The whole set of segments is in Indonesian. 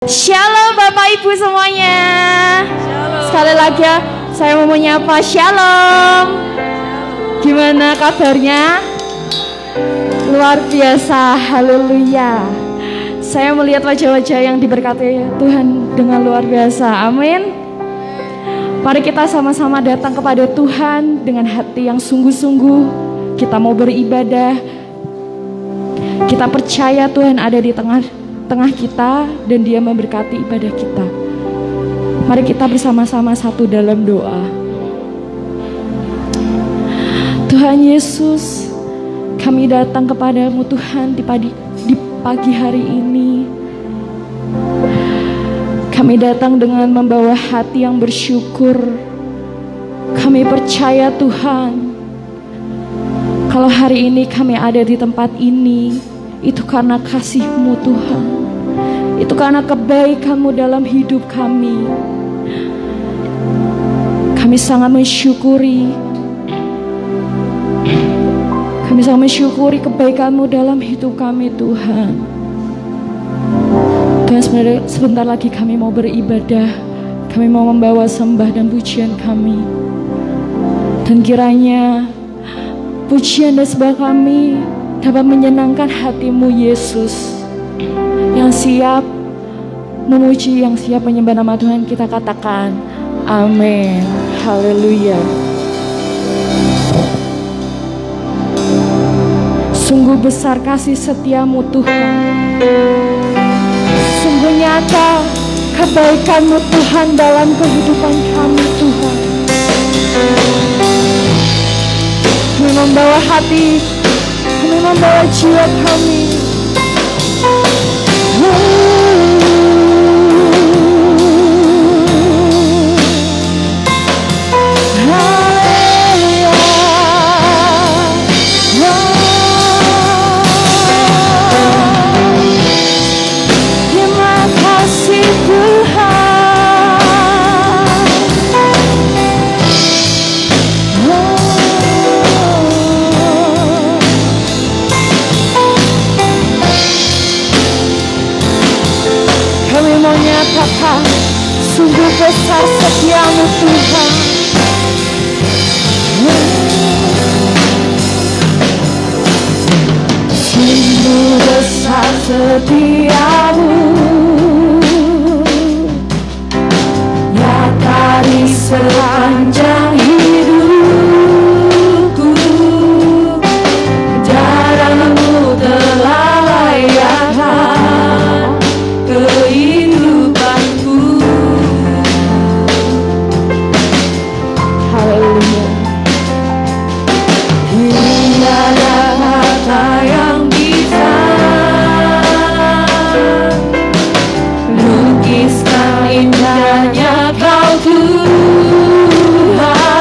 Shalom Bapak Ibu semuanya. Shalom. Sekali lagi ya, saya mau menyapa Shalom. Gimana kabarnya? Luar biasa, haleluya. Saya melihat wajah-wajah yang diberkati Tuhan dengan luar biasa, amin. Mari kita sama-sama datang kepada Tuhan dengan hati yang sungguh-sungguh. Kita mau beribadah. Kita percaya Tuhan ada di tengah kita dan Dia memberkati ibadah kita. Mari kita bersama-sama satu dalam doa. Tuhan Yesus, kami datang kepadamu Tuhan di pagi hari ini. Kami datang dengan membawa hati yang bersyukur. Kami percaya Tuhan, kalau hari ini kami ada di tempat ini, itu karena kasih-Mu Tuhan. Itu karena kebaikan-Mu dalam hidup kami. Kami sangat mensyukuri. Kami sangat mensyukuri kebaikan-Mu dalam hidup kami Tuhan. Tuhan, sebentar lagi kami mau beribadah. Kami mau membawa sembah dan pujian kami. Dan kiranya pujian dan sembah kami dapat menyenangkan hati-Mu Yesus, yang siap memuji, yang siap menyembah nama Tuhan. Kita katakan amin, haleluya. Sungguh besar kasih setia-Mu Tuhan, sungguh nyata kebaikan-Mu Tuhan dalam kehidupan kami Tuhan. Kami membawa hati, kami membawa jiwa kami. Terima kasih Tuhan. Kami mau nyatakan sungguh besar setia-Mu Tuhan. Sungguh besar setia-Mu, nyata di sepanjang hidupku. Darah-Mu telah layakkan kehidupanku. Haleluya. Tiada kata yang bisa lukiskan indahnya Kau Tuhan.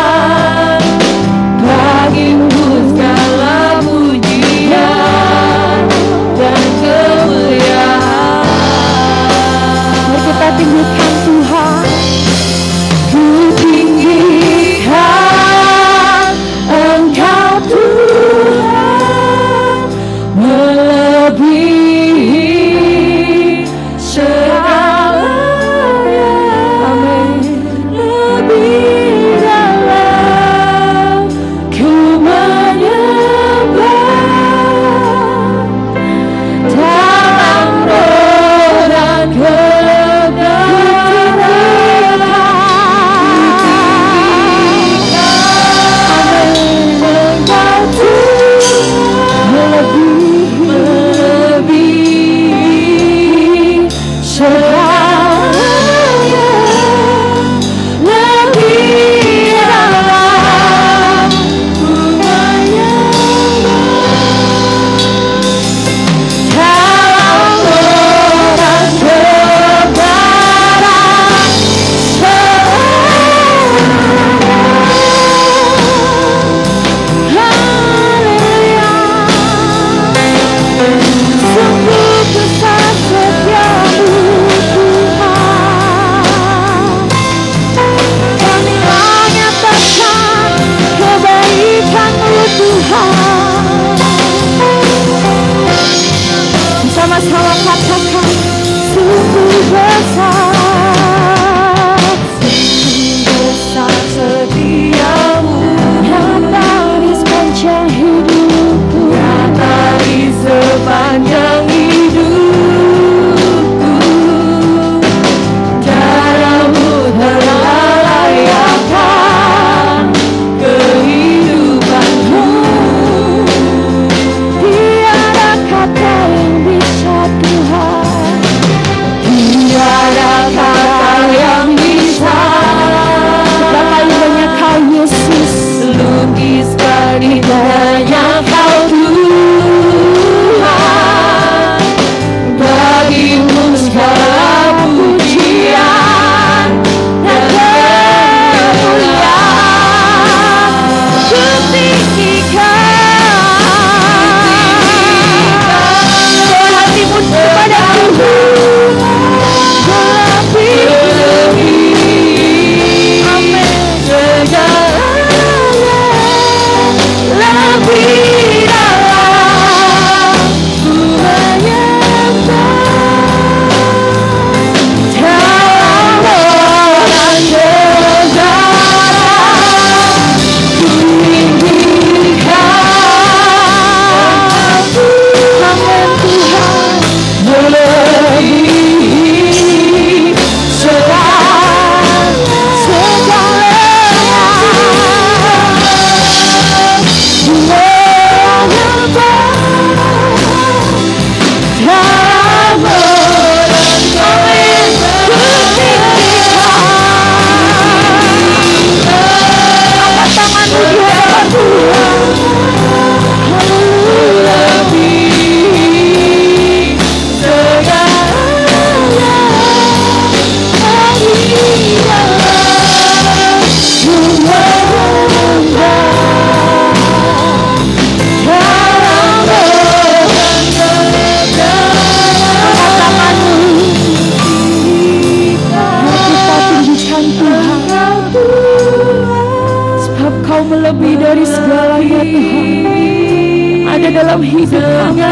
melebihi dari segalanya Tuhan ada dalam hidup kami.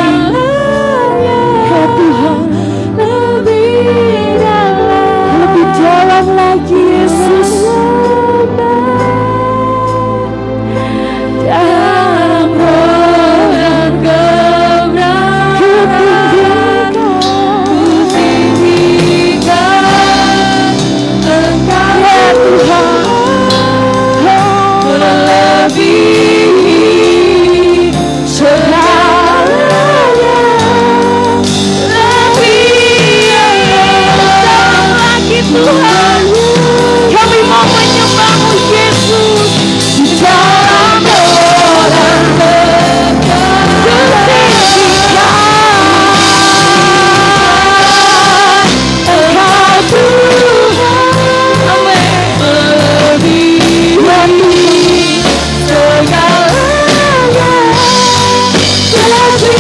Ya Tuhan, lebih dalam lagi Yesus, dalam roh dan kebenaran kutinggikan Engkau ya Tuhan, melebihi segalanya, lebih dalam lagi Tuhan. Kami mau menyembah-Mu Yesus di dalam roh dan kebenaran Engkau Tuhan, amin, melebihi segalanya, lebih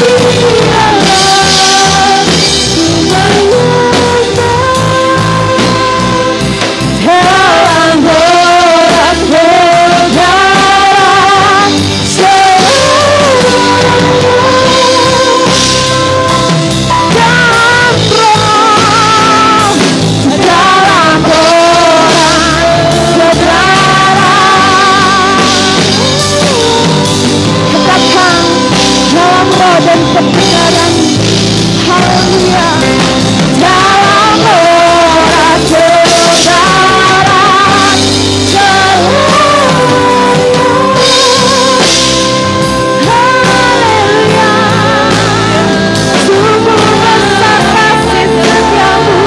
dalam roh dan kebenaran, haleluya, dalam roh dan kebenaran haleluya, sungguh besar kasih setiamu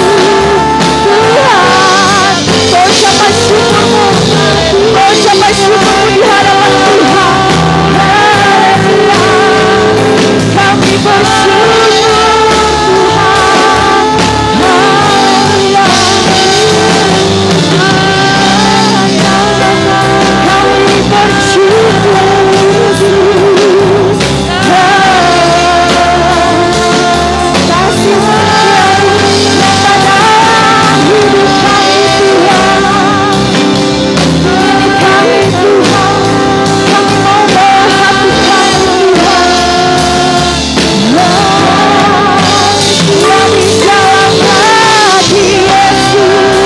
Tuhan. Kau ucapkan syukur-Mu, kau ucapkan syukur-Mu di hadapan Tuhan. Haleluya, kami bersyukur Tuhan. Haleluya, kami bersyukur Yesus. Kasih setiamu pada hidup kami Tuhan. Ini kami Tuhan, kami mau memperhatikan Tuhan. Kami dalam hati Yesus.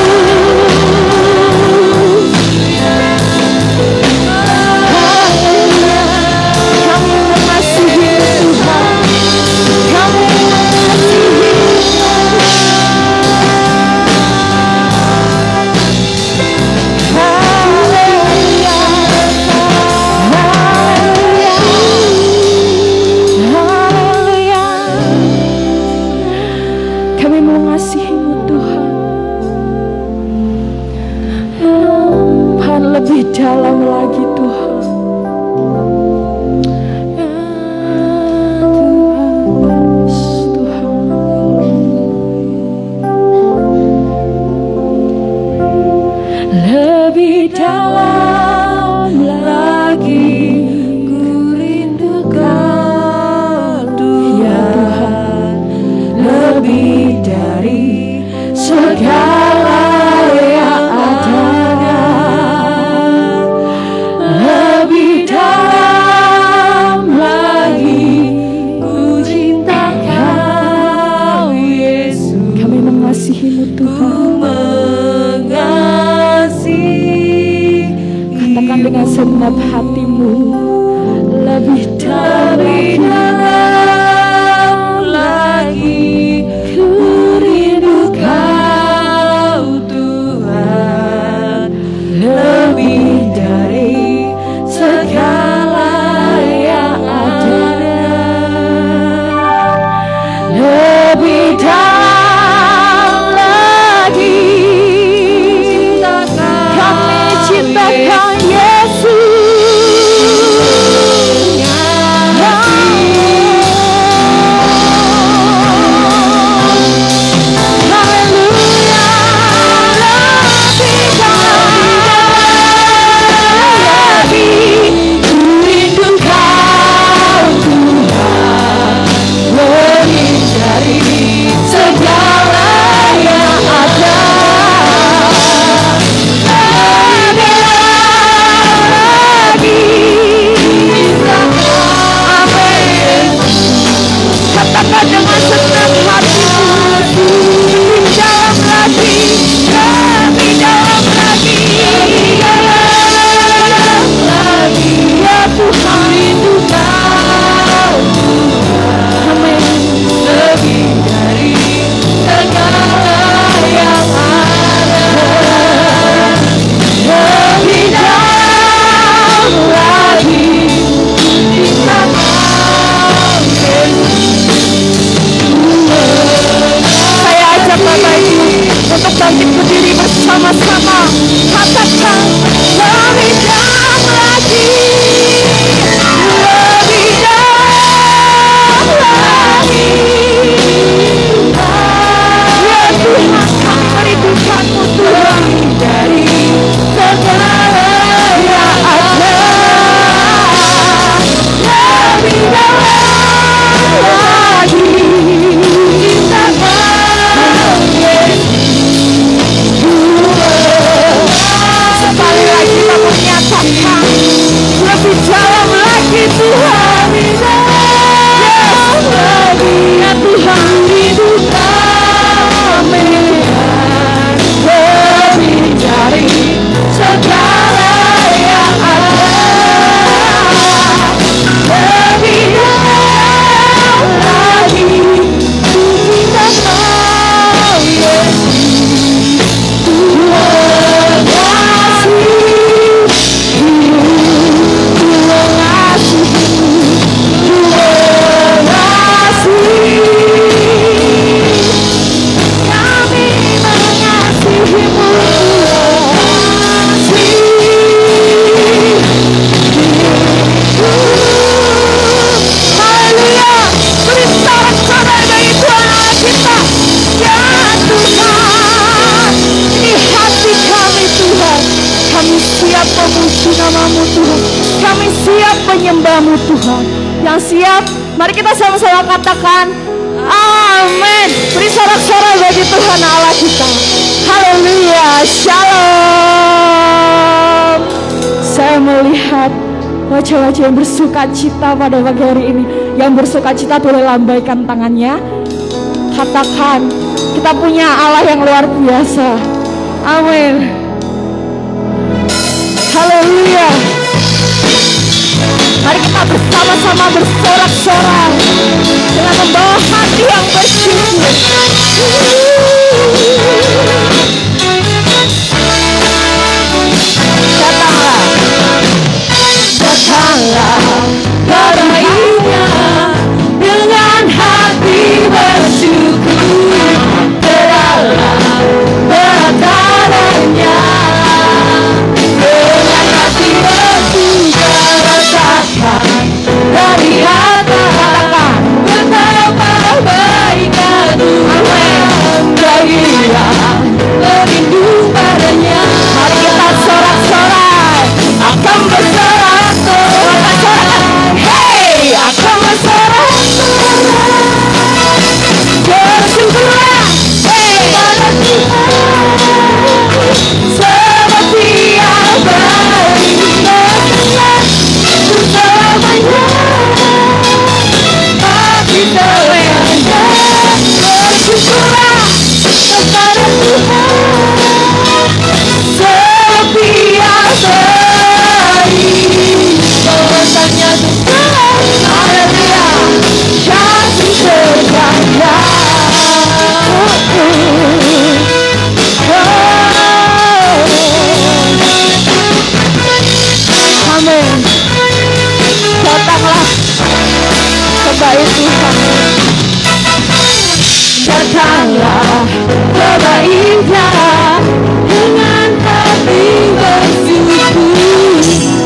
Haleluya, kami mengasihi Tuhan, kami mengasihi haleluya, haleluya, kami mengasihi-Mu Tuhan. Tuhan, lebih dalam lagi Tuhan. Tuhan, lebih dalam lagi ku rindukan Tuhan, lebih dari segala yang ada, lebih dalam lagi ku cinta Kau Yesus. Kami mengasihi-Mu Tuhan. Katakan dengan segenap hatimu, lebih dalam lagi ku rindu Kau Tuhan, lebih dari segala yang ada, lebih dalam lagi kami cintakan Yesus. memuji nama-Mu Tuhan. Kami siap menyembah-Mu Tuhan. Yang siap, mari kita sama-sama katakan amin. Beri sorak-sorai bagi Tuhan Allah kita. Haleluya. Shalom. Saya melihat wajah-wajah yang bersuka cita pada pagi hari ini. Yang bersuka cita boleh lambaikan tangannya. Katakan, kita punya Allah yang luar biasa. Amin. Haleluya. Mari kita bersama-sama bersorak-sorai dengan membawa hati yang bersyukur. Datanglah badannya dengan hati bersyukur ke dalam berdarahnya. Dengan hati bersyukur rasakan dari hati betapa baiknya Tuhan bagi yang berlindung padanya. Mari kita sorak-sorai akan bersorak-sorai. Hey, akan bersorak-sorai. Bersyukurlah, hey, pada Tuhan seperti yang baiknya selamanya. Hati selamanya. Bersyukurlah kepada Tuhan seperti yang baik. Dosanya Tuhan, haleluya, kasih setianya. Amin. Datanglah kebaik Tuhan. Datanglah kebaiknya dengan hati bersyukur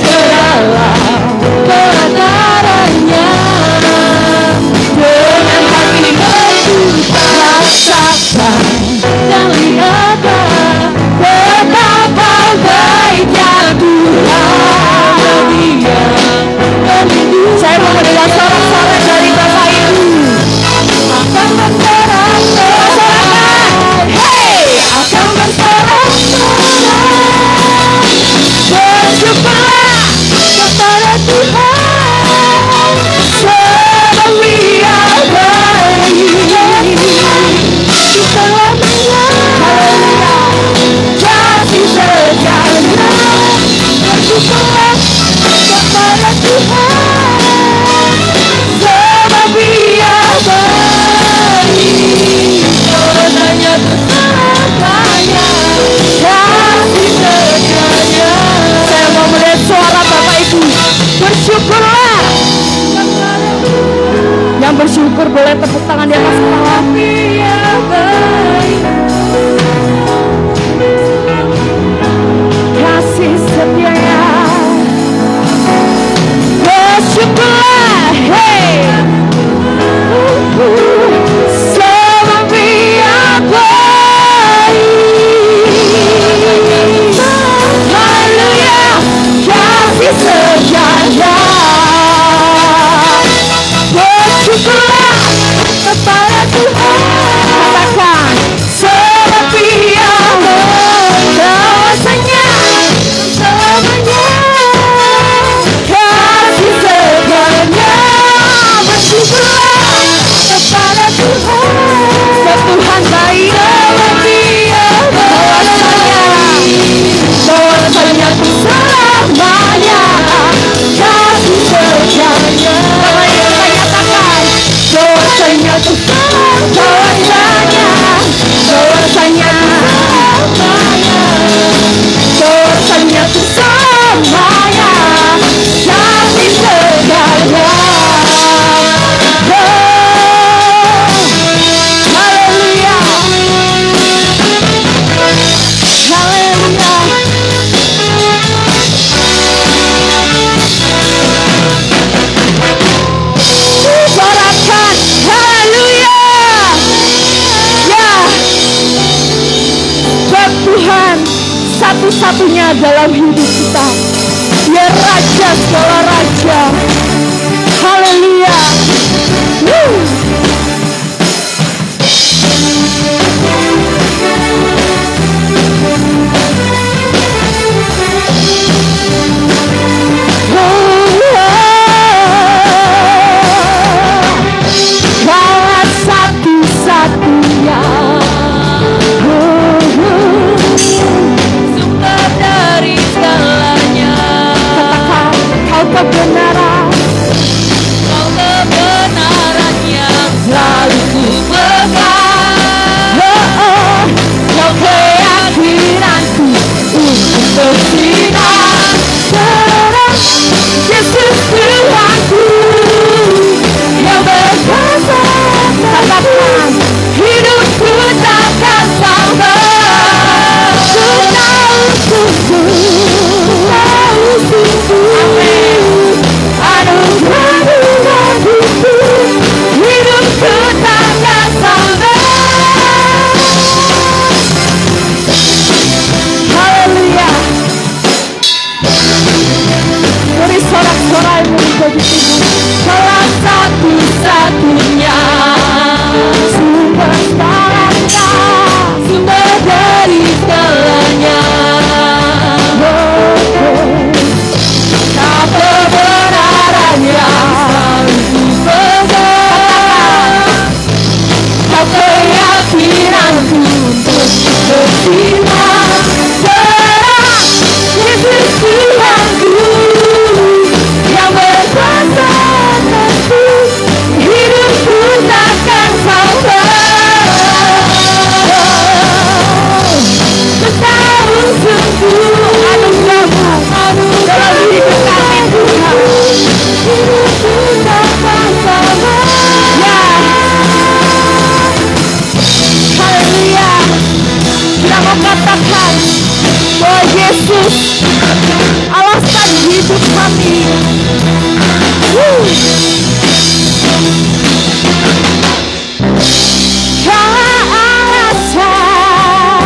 ke dalam kebenarannya. Dengan hati bersyukur rasakan dan lihatlah betapa baiknya Tuhan. Dia berlindung. Saya mau mendengar sorak-sorai dari Bapak Ibu. Akan bersorak-sorai, hey, akan bersorak-sorai. Bersyukurlah kepada Tuhan seperti yang baik selamanya. Haleluya, kasih setianya. Bersyukurlah kepada Tuhan seperti yang baik. Dosanya selamanya, kasih setianya. Saya mau melihat suara Bapak Ibu. Bersyukurlah. Yang bersyukur boleh tepuk tangan di atas kepala. Kasih setianya. Bersyukurlah, hey, seperti yang baik. Haleluya, kasih setianya. Bersyukurlah kepada Tuhan. Katakan seperti yang dosanya selamanya. Kasih setianya. Bersyukurlah kepada Tuhan. Tuhan baik. Bahwasanya ku selamanya. Kasih setianya. Bahwasanya ku bahwasanya ku selamanya. Kasih setianya. Haleluya. Haleluya. Sorakan haleluya. Ya, sebab Tuhan satu-satunya dalam hidup kita. segala raja. Haleluya. Kaulah satu-satunya sumber dari segalanya. Katakan kau kebenaran, kau kebenaran yang selalu ku pegang. Kau keyakinanku untuk bersinar terang. Yesus Tuhanku yang berkuasa. Katakan hidupku takkan sabar. Ku tahu sungguh, amin, anugerah bagiku. Hidupku takkan sabar. Haleluya. Beri sorak-sorai menjadi Tuhan. Salah satu-satunya sumber segalanya, sumber dari segalanya. Kau kebenaran yang selalu ku pegang. Kau keyakinanku untuk bersinar terang. Yesus Tuhanku yang berkuasa atasku. Hidupku takkan sabar. Ku tahu sungguh anugerah-Mu dalam hidup kami Tuhan. Hidupku takkan sabar. Ya, haleluya. Kita mau katakan bahwa Yesus alasan hidup kami. Kaulah alasan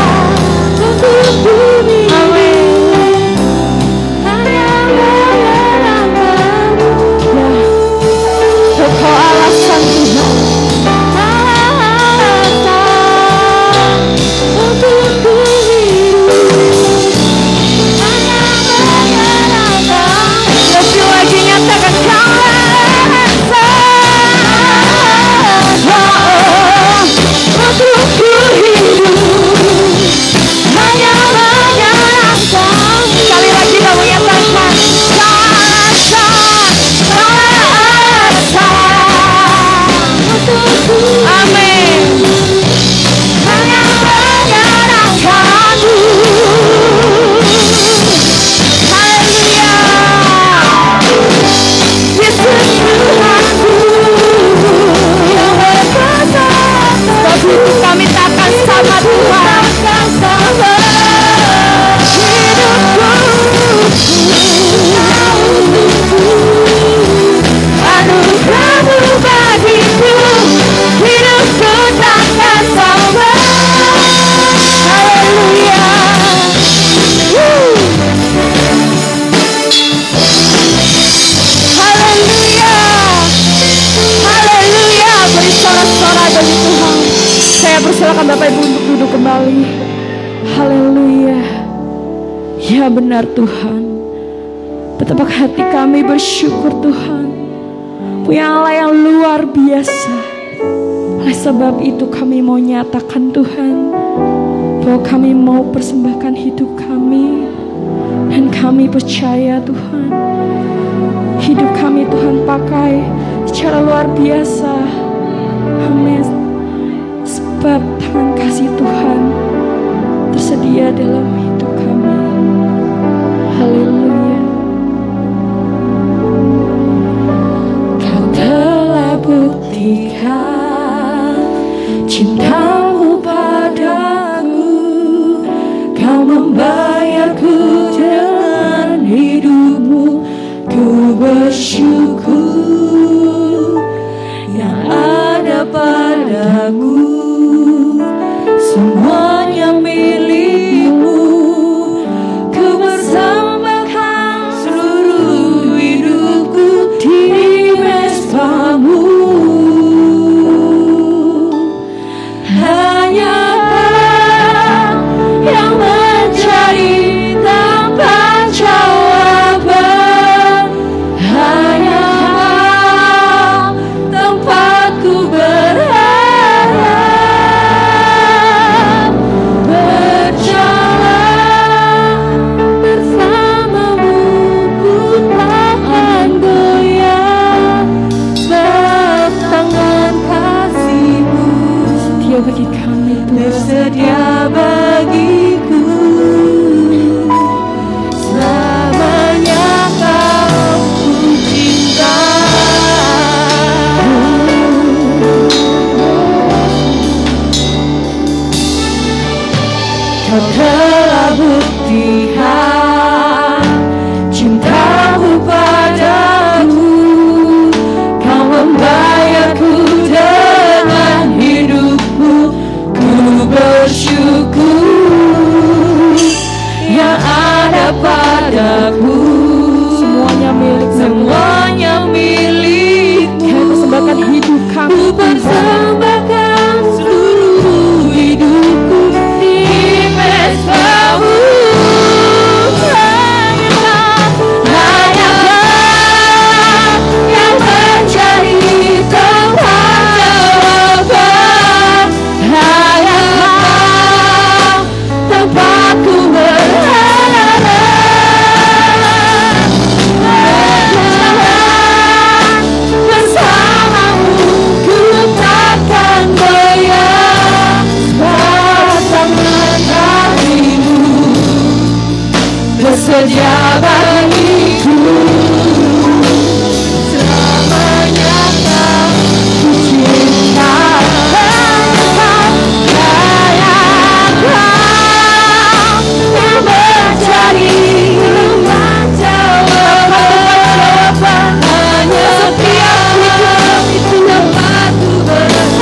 untuk bumi. Amin. Hanya menyenangkan-Mu. Ya, Kau alasan Tuhan. Alasan untuk ku hidup. Hanya menyenangkan. Lebih lagi nyatakan Kau untuk ku hidup. Hanya menyenangkan. Sekali lagi kamu nyatakan alasan untuk ku. Amin. Hanya menyenangkan-Mu. Haleluya. Yesus Tuhanku yang berkuasa. Sebab itu kami takkan sama Tuhan. Hidupku anugerah-Mu bagiku. Hidupku takkan sabar. Haleluya. Haleluya. Haleluya. Beri sorak-sorai bagi Tuhan. Saya persilakan Bapak Ibu untuk duduk kembali. Haleluya. Ya benar Tuhan. Betapa hati kami bersyukur Tuhan. Punya Allah yang luar biasa. Oleh sebab itu kami mau nyatakan Tuhan bahwa kami mau persembahkan hidup kami. Dan kami percaya Tuhan, hidup kami Tuhan pakai secara luar biasa. Amin. Sebab tangan kasih Tuhan tersedia dalam hidup kami. Haleluya. Kau telah buktikan cinta-Mu padaku. Kau membayarku dengan hidup-Mu. Ku bersyukur yang ada padamu. Semuanya milik-Mu. Ku bersembahkan seluruh milik, semuanya milikmu. Kami persembahkan hidup kami, Ku persembahkan seluruh hidupku di pestamu. Bersedia bagiku selamanya, kau ku cinta. Kayak kau yang mencari teman jawaban, hanya setiap hidup itu tempatku berharga.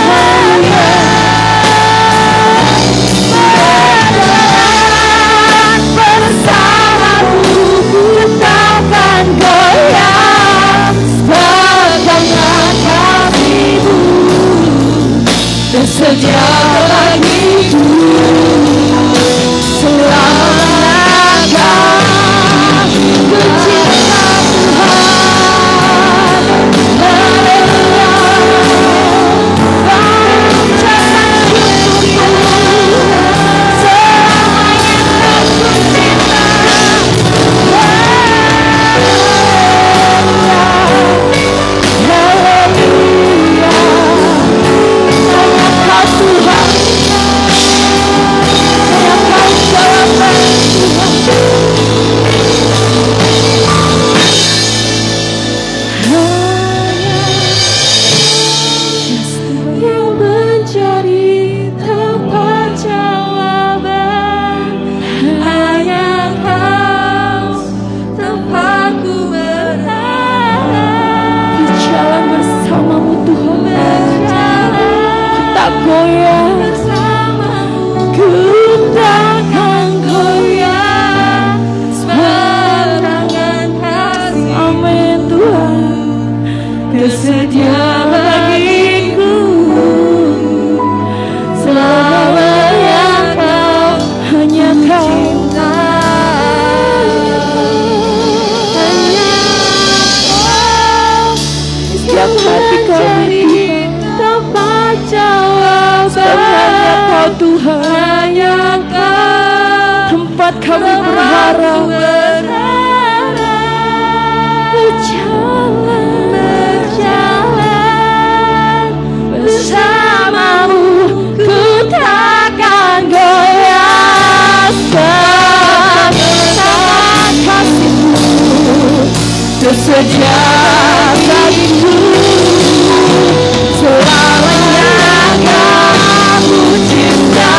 Bersedia bagiku selamanya, kau ku cinta bersedia bagiku selamanya, kau hanya kau cinta, hanya kau. Setiap hati kami tempat jawaban, hanya kau Tuhan, hanya kau tempat kami berharap. Berjalan bersamamu, ku takkan goyah. Bersama kasihmu bersedia bagiku selamanya, kamu cinta.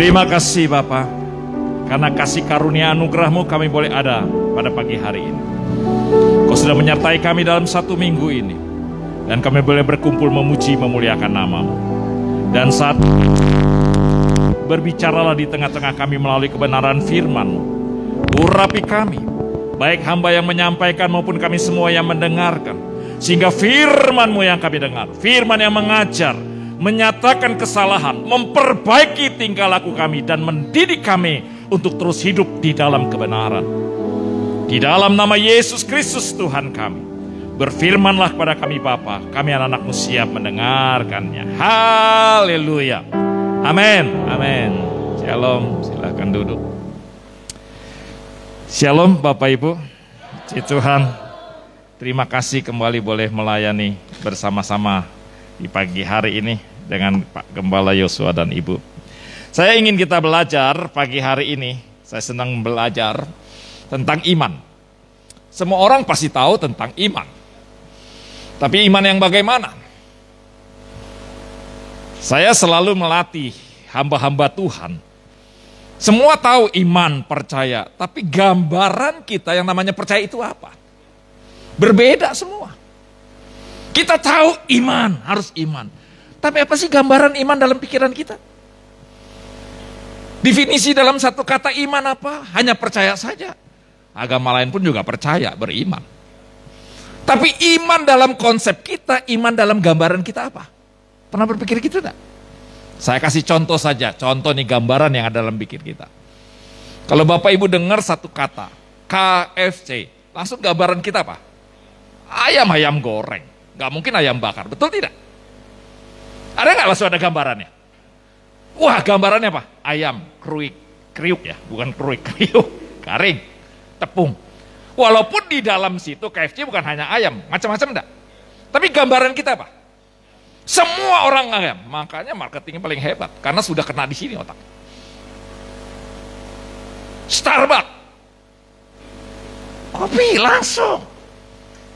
Terima kasih Bapa, karena kasih karunia anugerah-Mu kami boleh ada pada pagi hari ini. Kau sudah menyertai kami dalam 1 minggu ini, dan kami boleh berkumpul memuji memuliakan nama-Mu. Dan saat berbicaralah di tengah-tengah kami melalui kebenaran firman-Mu. Urapi kami, baik hamba yang menyampaikan maupun kami semua yang mendengarkan. Sehingga firman-Mu yang kami dengar, firman yang mengajar, menyatakan kesalahan, memperbaiki tingkah laku kami, dan mendidik kami untuk terus hidup di dalam kebenaran. Di dalam nama Yesus Kristus Tuhan kami, berfirmanlah kepada kami Bapa, kami anak-anak-Mu siap mendengarkannya. Haleluya. Amin. Amin. Shalom, silakan duduk. Shalom Bapak Ibu, puji Tuhan. Terima kasih kembali boleh melayani bersama-sama di pagi hari ini dengan Pak Gembala Yosua dan Ibu. Saya ingin kita belajar pagi hari ini, saya senang belajar tentang iman. Semua orang pasti tahu tentang iman. Tapi iman yang bagaimana? Saya selalu melatih hamba-hamba Tuhan. Semua tahu iman, percaya, tapi gambaran kita yang namanya percaya itu apa? Berbeda semua. Kita tahu iman, harus iman. Tapi apa sih gambaran iman dalam pikiran kita? Definisi dalam satu kata iman apa? Hanya percaya saja. Agama lain pun juga percaya, beriman. Tapi iman dalam konsep kita, iman dalam gambaran kita apa? Pernah berpikir gitu enggak? Saya kasih contoh saja, contoh nih gambaran yang ada dalam pikir kita. Kalau Bapak Ibu dengar satu kata, KFC, langsung gambaran kita apa? Ayam goreng, gak mungkin ayam bakar, betul tidak? Ada gak langsung ada gambarannya? Wah, gambarannya apa? Ayam, kriuk ya, bukan kriuk, garing, tepung. Walaupun di dalam situ KFC bukan hanya ayam, macam-macam enggak. Tapi gambaran kita apa? Semua orang ayam, makanya marketingnya paling hebat, karena sudah kena di sini otak. Starbucks, kopi langsung.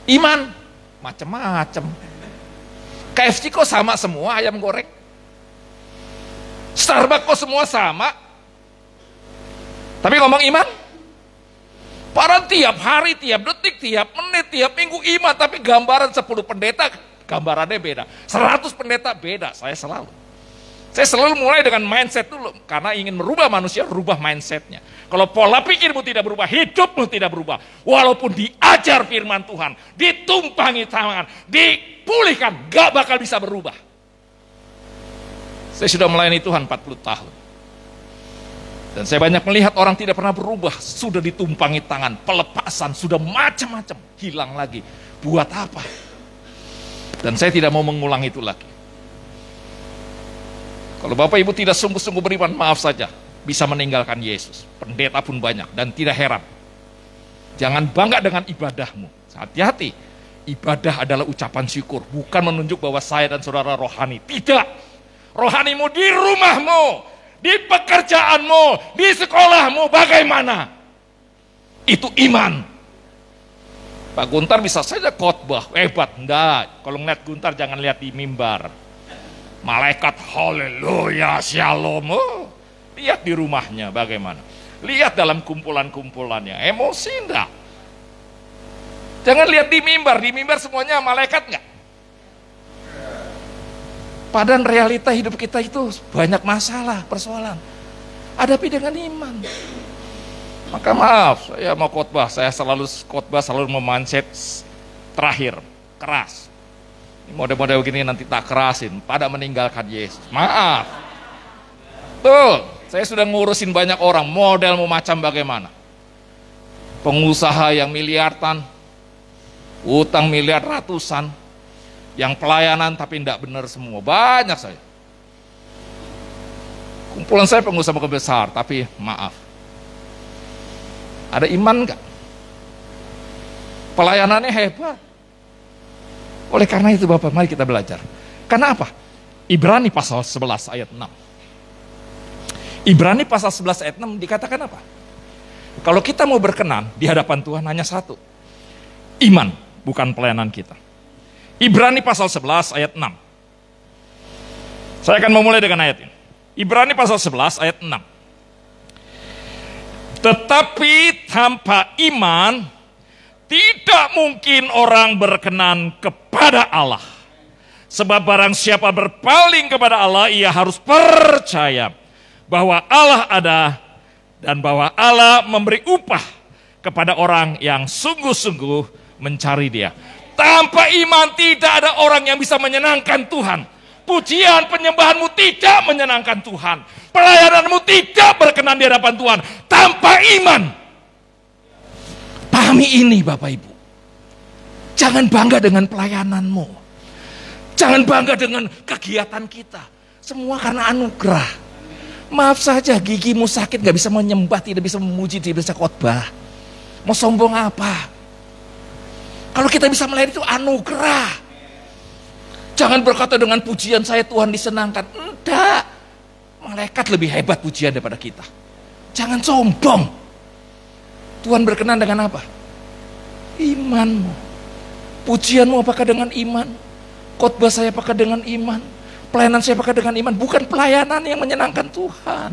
Iman, macam-macam. KFC kok sama semua ayam goreng? Starbucks kok semua sama? Tapi ngomong iman? Para tiap hari, tiap detik, tiap menit, tiap minggu iman. Tapi gambaran 10 pendeta, gambarannya beda. 100 pendeta beda, saya selalu mulai dengan mindset dulu. Karena ingin merubah manusia, rubah mindsetnya. Kalau pola pikirmu tidak berubah, hidupmu tidak berubah. Walaupun diajar firman Tuhan, ditumpangi tangan, dipulihkan, gak bakal bisa berubah. Saya sudah melayani Tuhan 40 tahun. Dan saya banyak melihat orang tidak pernah berubah. Sudah ditumpangi tangan, pelepasan, sudah macam-macam. Hilang lagi. Buat apa? Dan saya tidak mau mengulang itu lagi. Kalau Bapak Ibu tidak sungguh-sungguh beriman, maaf saja, bisa meninggalkan Yesus. Pendeta pun banyak dan tidak heran. Jangan bangga dengan ibadahmu. Hati-hati, ibadah adalah ucapan syukur, bukan menunjuk bahwa saya dan saudara rohani. Tidak, rohanimu di rumahmu, di pekerjaanmu, di sekolahmu, bagaimana? Itu iman. Pak Guntar bisa saja khotbah, hebat. Enggak, kalau ngeliat Guntar jangan lihat di mimbar. Malaikat haleluya, shalom. Oh, lihat di rumahnya bagaimana. Lihat dalam kumpulan-kumpulannya, emosi enggak? Jangan lihat di mimbar semuanya malaikat enggak? Padahal realita hidup kita itu banyak masalah, persoalan. Hadapi dengan iman. Maka maaf, saya mau khotbah, saya selalu khotbah selalu memandset terakhir, keras. Model-model begini nanti tak kerasin, pada meninggalkan Yesus. Maaf. Tuh, saya sudah ngurusin banyak orang, model mau macam bagaimana. Pengusaha yang miliaran, utang miliar ratusan, yang pelayanan tapi tidak benar semua, banyak saya. Kumpulan saya pengusaha besar, tapi maaf. Ada iman enggak? Pelayanannya hebat. Oleh karena itu Bapak, mari kita belajar. Karena apa? Ibrani pasal 11 ayat 6. Ibrani pasal 11 ayat 6 dikatakan apa? Kalau kita mau berkenan di hadapan Tuhan hanya satu. Iman, bukan pelayanan kita. Ibrani pasal 11 ayat 6. Saya akan memulai dengan ayat ini. Ibrani pasal 11 ayat 6. Tetapi tanpa iman tidak mungkin orang berkenan kepada Allah. Sebab barang siapa berpaling kepada Allah, ia harus percaya bahwa Allah ada dan bahwa Allah memberi upah kepada orang yang sungguh-sungguh mencari Dia. Tanpa iman tidak ada orang yang bisa menyenangkan Tuhan. Pujian penyembahanmu tidak menyenangkan Tuhan. Pelayananmu tidak berkenan di hadapan Tuhan tanpa iman. Pahami ini Bapak Ibu. Jangan bangga dengan pelayananmu. Jangan bangga dengan kegiatan kita. Semua karena anugerah. Maaf saja, gigimu sakit, gak bisa menyembah, tidak bisa memuji, tidak bisa khotbah. Mau sombong apa? Kalau kita bisa melayani itu anugerah. Jangan berkata dengan pujian saya Tuhan disenangkan. Enggak. Malaikat lebih hebat pujian daripada kita. Jangan sombong. Tuhan berkenan dengan apa? Imanmu. Pujianmu apakah dengan iman? Khotbah saya apakah dengan iman? Pelayanan saya apakah dengan iman? Bukan pelayanan yang menyenangkan Tuhan.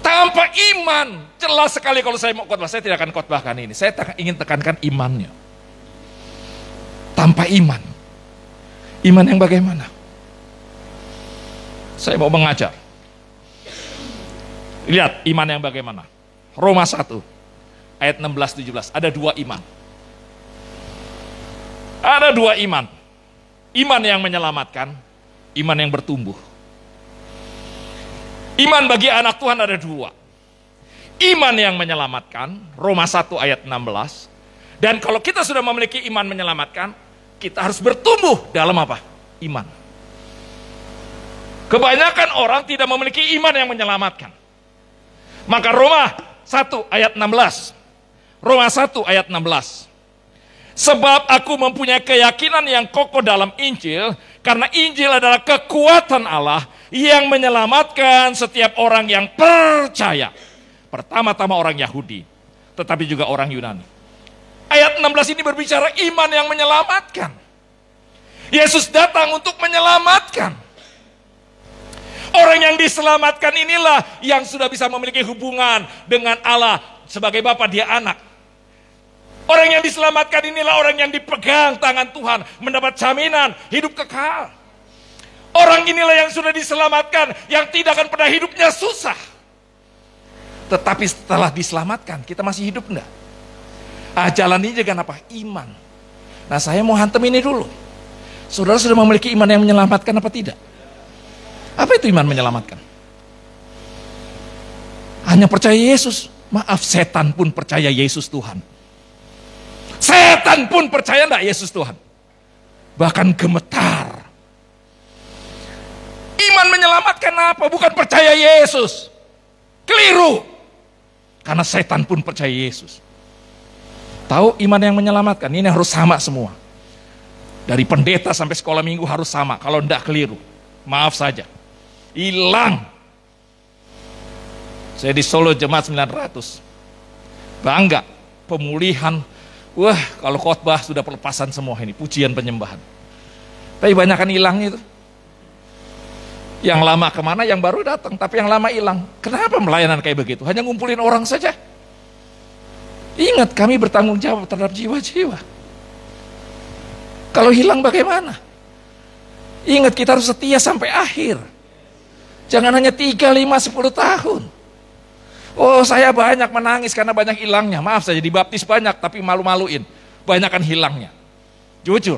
Tanpa iman, jelas sekali kalau saya mau khotbah, saya tidak akan khotbahkan ini. Saya ingin tekankan imannya. Tanpa iman. Iman yang bagaimana? Saya mau mengajar. Lihat iman yang bagaimana. Roma 1 ayat 16-17. Ada dua iman. Ada dua iman. Iman yang menyelamatkan, iman yang bertumbuh. Iman bagi anak Tuhan ada dua. Iman yang menyelamatkan, Roma 1 ayat 16. Dan kalau kita sudah memiliki iman menyelamatkan, kita harus bertumbuh dalam apa? Iman. Kebanyakan orang tidak memiliki iman yang menyelamatkan. Maka Roma 1 ayat 16. Roma 1 ayat 16. Sebab aku mempunyai keyakinan yang kokoh dalam Injil, karena Injil adalah kekuatan Allah yang menyelamatkan setiap orang yang percaya. Pertama-tama orang Yahudi, tetapi juga orang Yunani. Ayat 16 ini berbicara iman yang menyelamatkan. Yesus datang untuk menyelamatkan. Orang yang diselamatkan inilah yang sudah bisa memiliki hubungan dengan Allah sebagai Bapa, dia anak. Orang yang diselamatkan inilah orang yang dipegang tangan Tuhan, mendapat jaminan hidup kekal. Orang inilah yang sudah diselamatkan, yang tidak akan pernah hidupnya susah. Tetapi setelah diselamatkan, kita masih hidup enggak? Jalan ini dengan apa? Iman. Nah, saya mau hantem ini dulu. Saudara sudah memiliki iman yang menyelamatkan apa tidak? Apa itu iman menyelamatkan? Hanya percaya Yesus. Maaf, setan pun percaya Yesus Tuhan. Setan pun percaya enggak Yesus Tuhan? Bahkan gemetar. Iman menyelamatkan apa? Bukan percaya Yesus. Keliru. Karena setan pun percaya Yesus. Tahu iman yang menyelamatkan? Ini harus sama semua. Dari pendeta sampai sekolah minggu harus sama. Kalau enggak keliru. Maaf saja. Hilang. Saya di Solo Jemaat 900. Bangga. Pemulihan. Wah, kalau khotbah sudah pelepasan semua ini, pujian penyembahan. Tapi banyak kan hilangnya itu. Yang lama kemana, yang baru datang, tapi yang lama hilang. Kenapa melayanan kayak begitu? Hanya ngumpulin orang saja. Ingat, kami bertanggung jawab terhadap jiwa-jiwa. Kalau hilang bagaimana? Ingat, kita harus setia sampai akhir. Jangan hanya 3, 5, 10 tahun. Oh, saya banyak menangis karena banyak hilangnya. Maaf saja, dibaptis banyak tapi malu-maluin. Banyak kan hilangnya. Jujur.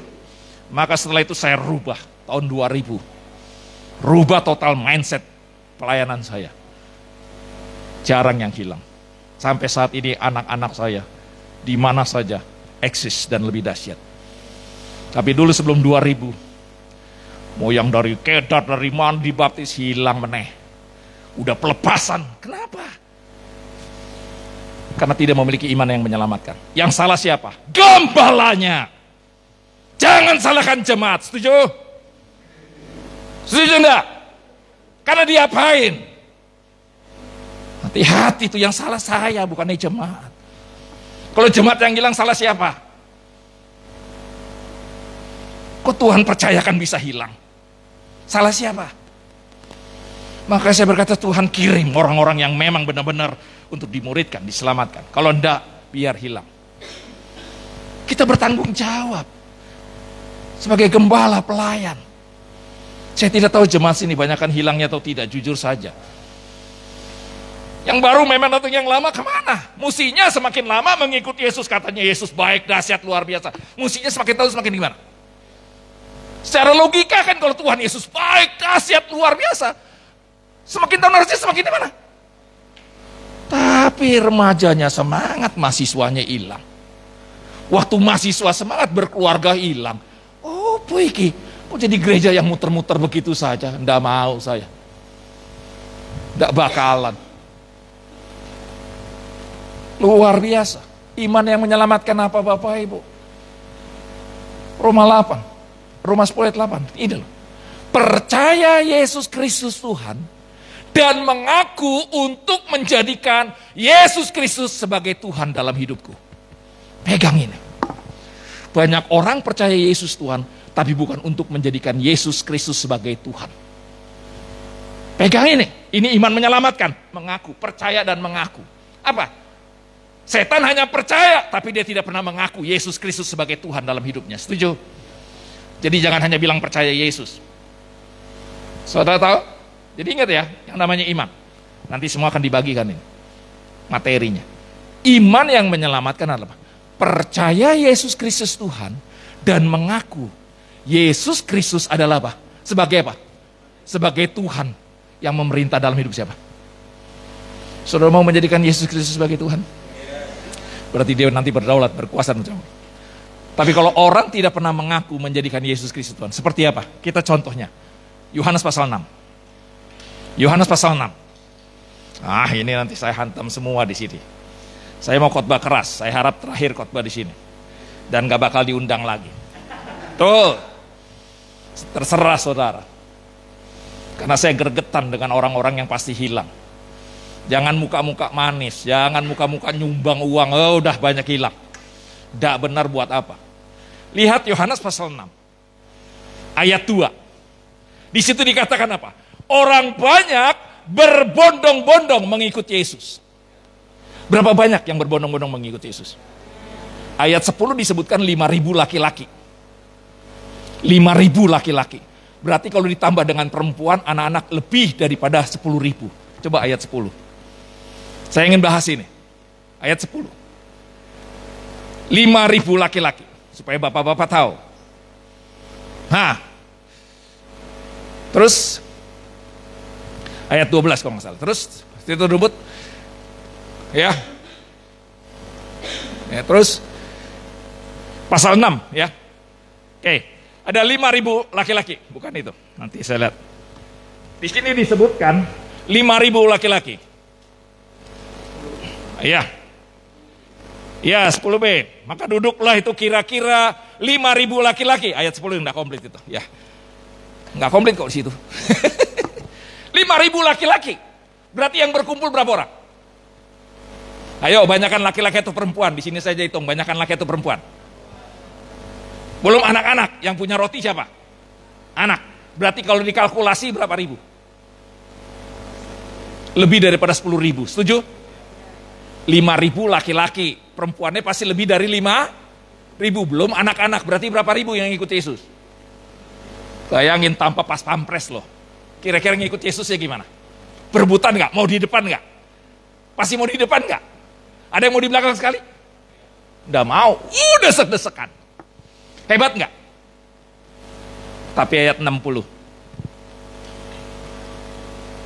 Maka setelah itu saya rubah tahun 2000. Rubah total mindset pelayanan saya. Jarang yang hilang. Sampai saat ini anak-anak saya di mana saja eksis dan lebih dahsyat. Tapi dulu sebelum 2000, mau yang dari Kedar, dari mana dibaptis hilang meneh. Udah pelepasan. Kenapa? Karena tidak memiliki iman yang menyelamatkan. Yang salah siapa? Gembalanya. Jangan salahkan jemaat, setuju? Setuju enggak? Karena diapain? Hati-hati, itu yang salah saya, bukannya jemaat. Kalau jemaat yang hilang, salah siapa? Kok Tuhan percayakan bisa hilang? Salah siapa? Maka saya berkata, Tuhan kirim orang-orang yang memang benar-benar untuk dimuridkan, diselamatkan. Kalau enggak, biar hilang. Kita bertanggung jawab. Sebagai gembala pelayan. Saya tidak tahu jemaat sini banyakkan hilangnya atau tidak, jujur saja. Yang baru memang atau yang lama kemana? Musinya semakin lama mengikuti Yesus, katanya Yesus baik, dahsyat, luar biasa. Musinya semakin tahu semakin gimana? Secara logika kan kalau Tuhan Yesus baik, dahsyat, luar biasa. Semakin tahun harusnya semakin gimana? Tapi remajanya semangat, mahasiswanya hilang. Waktu mahasiswa semangat berkeluarga hilang. Oh iki, kok jadi gereja yang muter-muter begitu saja? Nggak mau saya. Nggak bakalan. Luar biasa. Iman yang menyelamatkan apa Bapak Ibu? Roma 8. Roma 10 ayat 8. Ini loh. Percaya Yesus Kristus Tuhan dan mengaku untuk menjadikan Yesus Kristus sebagai Tuhan dalam hidupku. Pegang ini. Banyak orang percaya Yesus Tuhan, tapi bukan untuk menjadikan Yesus Kristus sebagai Tuhan. Pegang ini. Ini iman menyelamatkan. Mengaku, percaya dan mengaku. Apa? Setan hanya percaya, tapi dia tidak pernah mengaku Yesus Kristus sebagai Tuhan dalam hidupnya. Setuju? Jadi jangan hanya bilang percaya Yesus. Saudara tahu? Jadi ingat ya, yang namanya iman. Nanti semua akan dibagikan ini materinya. Iman yang menyelamatkan adalah percaya Yesus Kristus Tuhan dan mengaku Yesus Kristus adalah apa? Sebagai apa? Sebagai Tuhan yang memerintah dalam hidup siapa? Saudara mau menjadikan Yesus Kristus sebagai Tuhan? Berarti dia nanti berdaulat, berkuasa. Tapi kalau orang tidak pernah mengaku menjadikan Yesus Kristus Tuhan, seperti apa? Kita contohnya. Yohanes pasal 6. Yohanes pasal 6. Ah, ini nanti saya hantam semua di sini. Saya mau khotbah keras, saya harap terakhir khotbah di sini. Dan gak bakal diundang lagi. Tuh. Terserah saudara. Karena saya gergetan dengan orang-orang yang pasti hilang. Jangan muka-muka manis, jangan muka-muka nyumbang uang, oh, udah banyak hilang. Tidak benar buat apa? Lihat Yohanes pasal 6. Ayat 2. Di situ dikatakan apa? Orang banyak berbondong-bondong mengikut Yesus. Berapa banyak yang berbondong-bondong mengikut Yesus? Ayat 10 disebutkan 5.000 laki-laki. 5.000 laki-laki. Berarti kalau ditambah dengan perempuan, anak-anak lebih daripada 10.000. Coba ayat 10. Saya ingin bahas ini. Ayat 10. 5.000 laki-laki. Supaya bapak-bapak tahu. Nah. Terus. Ayat 12 kalau nggak salah. Terus. Itu ribut. Ya. Ya, terus. Pasal 6 ya. Oke. Ada 5.000 laki-laki. Bukan itu. Nanti saya lihat. Di sini disebutkan 5.000 laki-laki. Iya. Ya 10b. Maka duduklah itu kira-kira 5.000 laki-laki. Ayat 10 enggak komplit itu. Ya. Enggak komplit kok di situ. 5.000 laki-laki. Berarti yang berkumpul berapa orang? Ayo, banyakkan laki-laki atau perempuan. Di sini saja hitung, banyakkan laki atau perempuan. Belum anak-anak. Yang punya roti siapa? Anak. Berarti kalau dikalkulasi berapa ribu? Lebih daripada 10.000. Setuju? 5.000 laki-laki, perempuannya pasti lebih dari 5.000, belum anak-anak, berarti berapa ribu yang ikut Yesus? Bayangin tanpa pas pampres loh. Kira-kira ngikut Yesus ya gimana? Berebutan nggak? Mau di depan nggak? Pasti mau di depan nggak? Ada yang mau di belakang sekali? Nggak mau, udah desek-desekan. Hebat nggak? Tapi ayat 60.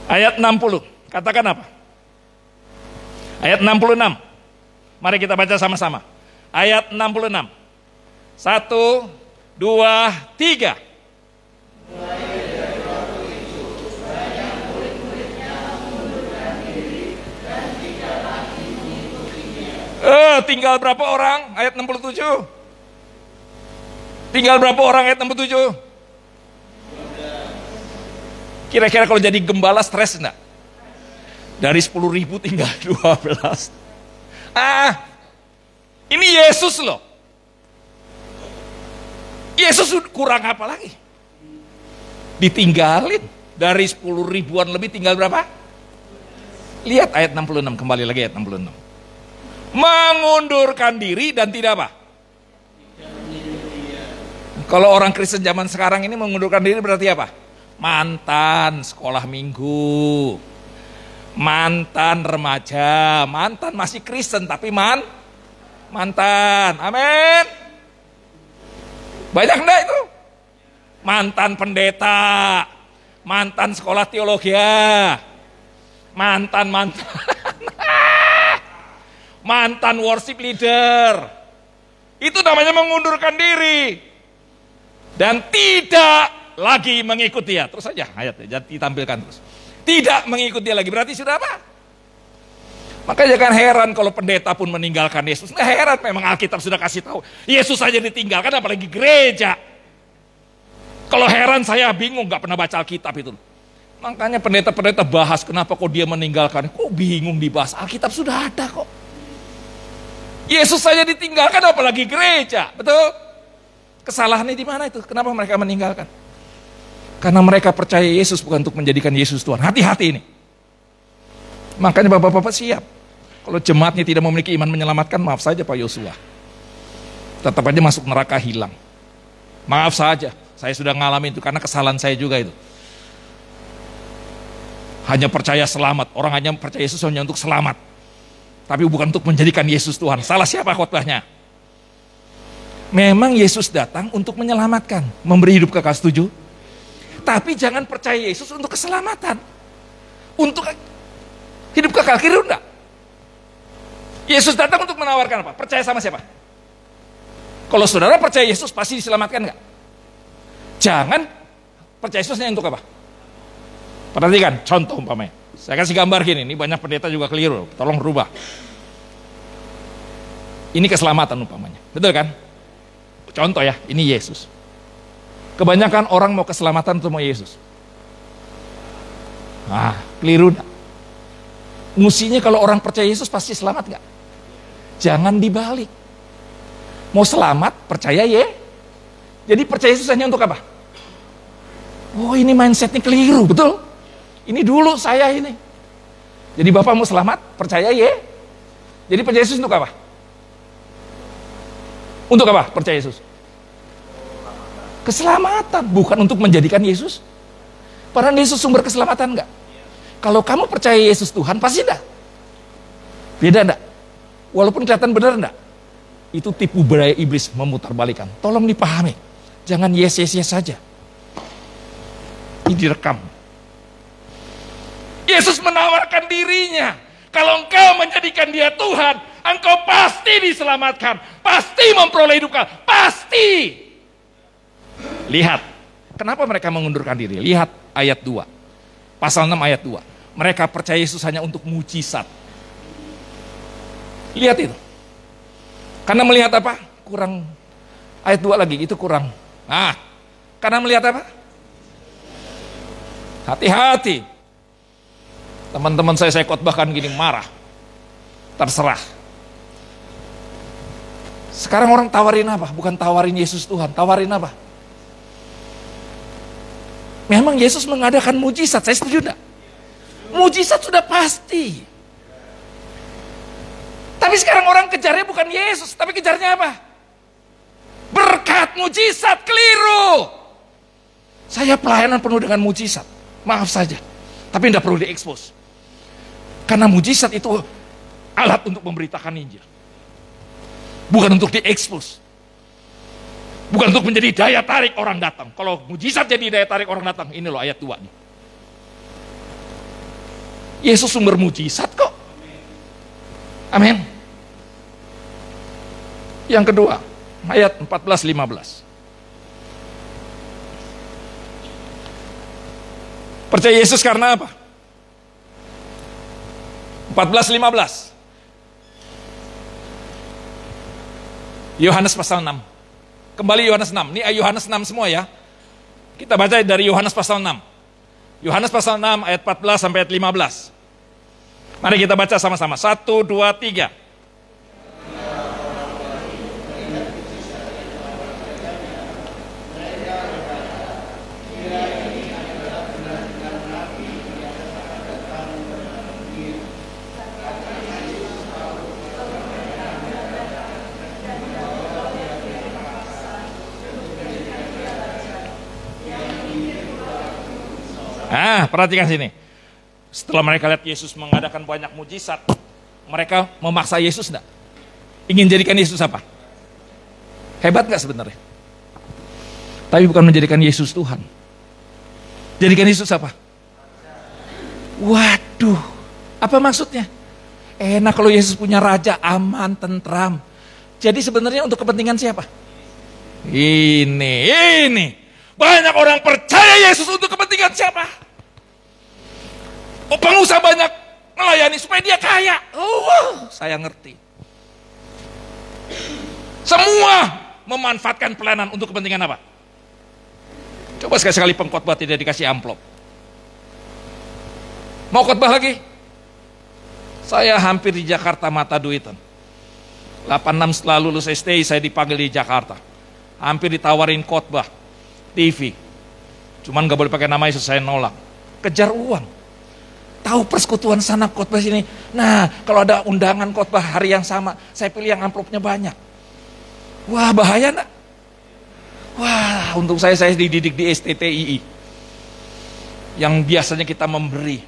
Ayat 60, katakan apa? Ayat 66. Mari kita baca sama-sama. Ayat 66. 1, 2, 3. Tinggal berapa orang? Ayat 67. Tinggal berapa orang ayat 67? Kira-kira kalau jadi gembala stres enggak? Dari 10.000 tinggal 12. Ini Yesus loh. Yesus kurang apa lagi? Ditinggalin. Dari 10 ribuan lebih tinggal berapa? Lihat ayat 66, kembali lagi ayat 66. Mengundurkan diri dan tidak apa? Kalau orang Kristen zaman sekarang ini mengundurkan diri berarti apa? Mantan sekolah minggu, mantan remaja, mantan masih Kristen tapi mantan, amin. Banyak enggak itu? Mantan pendeta, mantan sekolah teologi, mantan mantan worship leader. Itu namanya mengundurkan diri dan tidak lagi mengikuti dia. Terus saja ayatnya, jadi ditampilkan terus. Tidak mengikuti dia lagi, berarti sudah apa? Makanya jangan heran kalau pendeta pun meninggalkan Yesus. Nggak heran, memang Alkitab sudah kasih tahu. Yesus saja ditinggalkan, apalagi gereja. Kalau heran saya bingung, nggak pernah baca Alkitab itu. Makanya pendeta-pendeta bahas kenapa kok dia meninggalkan. Kok bingung dibahas, Alkitab sudah ada kok. Yesus saja ditinggalkan, apalagi gereja, betul? Kesalahannya di mana itu? Kenapa mereka meninggalkan? Karena mereka percaya Yesus bukan untuk menjadikan Yesus Tuhan. Hati-hati ini. Makanya bapak-bapak siap. Kalau jemaatnya tidak memiliki iman menyelamatkan, maaf saja Pak Yosua. Tetap aja masuk neraka hilang. Maaf saja, saya sudah ngalamin itu karena kesalahan saya juga itu. Hanya percaya selamat, orang hanya percaya Yesus hanya untuk selamat. Tapi bukan untuk menjadikan Yesus Tuhan. Salah siapa khotbahnya? Memang Yesus datang untuk menyelamatkan, memberi hidup kekal, setuju? Tapi jangan percaya Yesus untuk keselamatan. Untuk hidup kekal, keliru enggak? Yesus datang untuk menawarkan apa? Percaya sama siapa? Kalau saudara percaya Yesus pasti diselamatkan enggak? Jangan percaya Yesusnya untuk apa? Perhatikan, contoh umpamanya. Saya kasih gambar gini, ini banyak pendeta juga keliru, tolong rubah. Ini keselamatan umpamanya, betul kan? Contoh ya, ini Yesus. Kebanyakan orang mau keselamatan atau mau Yesus? Keliru. Musinya kalau orang percaya Yesus pasti selamat nggak? Jangan dibalik. Mau selamat, percaya Jadi percaya Yesus hanya untuk apa? Oh, ini mindsetnya keliru, betul? Ini dulu saya ini. Jadi Bapak mau selamat, percaya Jadi percaya Yesus untuk apa? Untuk apa percaya Yesus? Keselamatan, bukan untuk menjadikan Yesus. Padahal Yesus sumber keselamatan enggak? Kalau kamu percaya Yesus Tuhan, pasti enggak? Beda enggak? Walaupun kelihatan benar enggak? Itu tipu daya iblis memutarbalikkan. Tolong dipahami. Jangan yes saja. Ini direkam. Yesus menawarkan dirinya. Kalau engkau menjadikan dia Tuhan, engkau pasti diselamatkan. Pasti memperoleh hidup kekal. Pasti. Lihat, kenapa mereka mengundurkan diri? Lihat ayat 2. Pasal 6 ayat 2. Mereka percaya Yesus hanya untuk mujizat. Lihat itu. Karena melihat apa? Kurang. Ayat 2 lagi, itu kurang. Karena melihat apa? Hati-hati. Teman-teman saya khotbahkan gini, marah. Terserah. Sekarang orang tawarin apa? Bukan tawarin Yesus Tuhan, tawarin apa? Memang Yesus mengadakan mujizat, saya setuju enggak? Mujizat sudah pasti. Tapi sekarang orang kejarnya bukan Yesus, tapi kejarnya apa? Berkat mujizat, keliru. Saya pelayanan penuh dengan mujizat, maaf saja. Tapi tidak perlu diekspos. Karena mujizat itu alat untuk memberitakan Injil. Bukan untuk diekspos. Bukan untuk menjadi daya tarik orang datang. Kalau mujizat jadi daya tarik orang datang, ini loh ayat 2 nih. Yesus sumber mujizat kok. Amin. Yang kedua, ayat 14-15. Percaya Yesus karena apa? 14-15. Yohanes pasal 6. Kembali Yohanes 6. Ini Yohanes 6 semua ya. Kita baca dari Yohanes pasal 6. Yohanes pasal 6 ayat 14 sampai ayat 15. Mari kita baca sama-sama. 1, 2, 3. Perhatikan sini. Setelah mereka lihat Yesus mengadakan banyak mujizat, mereka memaksa Yesus enggak? Ingin jadikan Yesus apa? Hebat enggak sebenarnya? Tapi bukan menjadikan Yesus Tuhan. Jadikan Yesus apa? Waduh, apa maksudnya? Enak kalau Yesus punya raja, aman, tentram. Jadi sebenarnya untuk kepentingan siapa? Ini. Banyak orang percaya Yesus untuk kepentingan siapa? Pengusaha banyak melayani supaya dia kaya. Saya ngerti. Semua memanfaatkan pelayanan untuk kepentingan apa? Coba sekali-sekali pengkhotbah tidak dikasih amplop. Mau khotbah lagi? Saya hampir di Jakarta mata duitan. 86 setelah lulus STI saya dipanggil di Jakarta. Hampir ditawarin khotbah TV. Cuman gak boleh pakai nama Yesus, saya nolak. Kejar uang. Tahu persekutuan sana khotbah sini. Nah, kalau ada undangan khotbah hari yang sama, saya pilih yang amplopnya banyak. Wah, bahaya enggak? Wah, untung saya dididik di STTII. Yang biasanya kita memberi.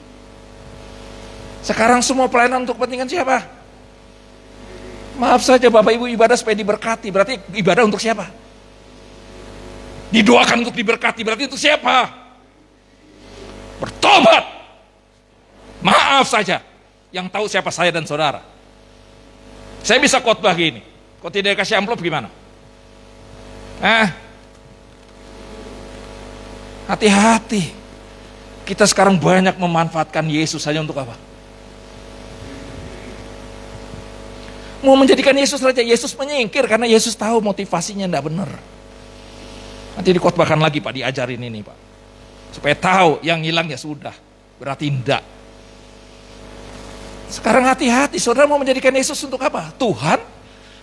Sekarang semua pelayanan untuk kepentingan siapa? Maaf saja Bapak Ibu, ibadah supaya diberkati. Berarti ibadah untuk siapa? Didoakan untuk diberkati. Berarti untuk siapa? Bertobat. Maaf saja. Yang tahu siapa saya dan saudara. Saya bisa khotbah gini. Kok tidak kasih amplop gimana? Hati-hati. Kita sekarang banyak memanfaatkan Yesus hanya untuk apa? Mau menjadikan Yesus raja, Yesus menyingkir karena Yesus tahu motivasinya tidak benar. Nanti dikhotbahkan lagi Pak, diajarin ini Pak. Supaya tahu yang hilang ya sudah, berarti tidak. Sekarang hati-hati, saudara mau menjadikan Yesus untuk apa? Tuhan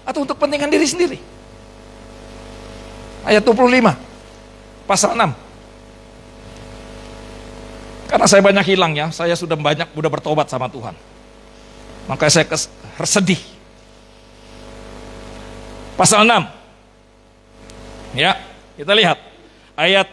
atau untuk kepentingan diri sendiri? Ayat 25, pasal 6. Karena saya banyak hilang ya, saya sudah bertobat sama Tuhan. Maka saya sedih. Pasal 6. Ya, kita lihat ayat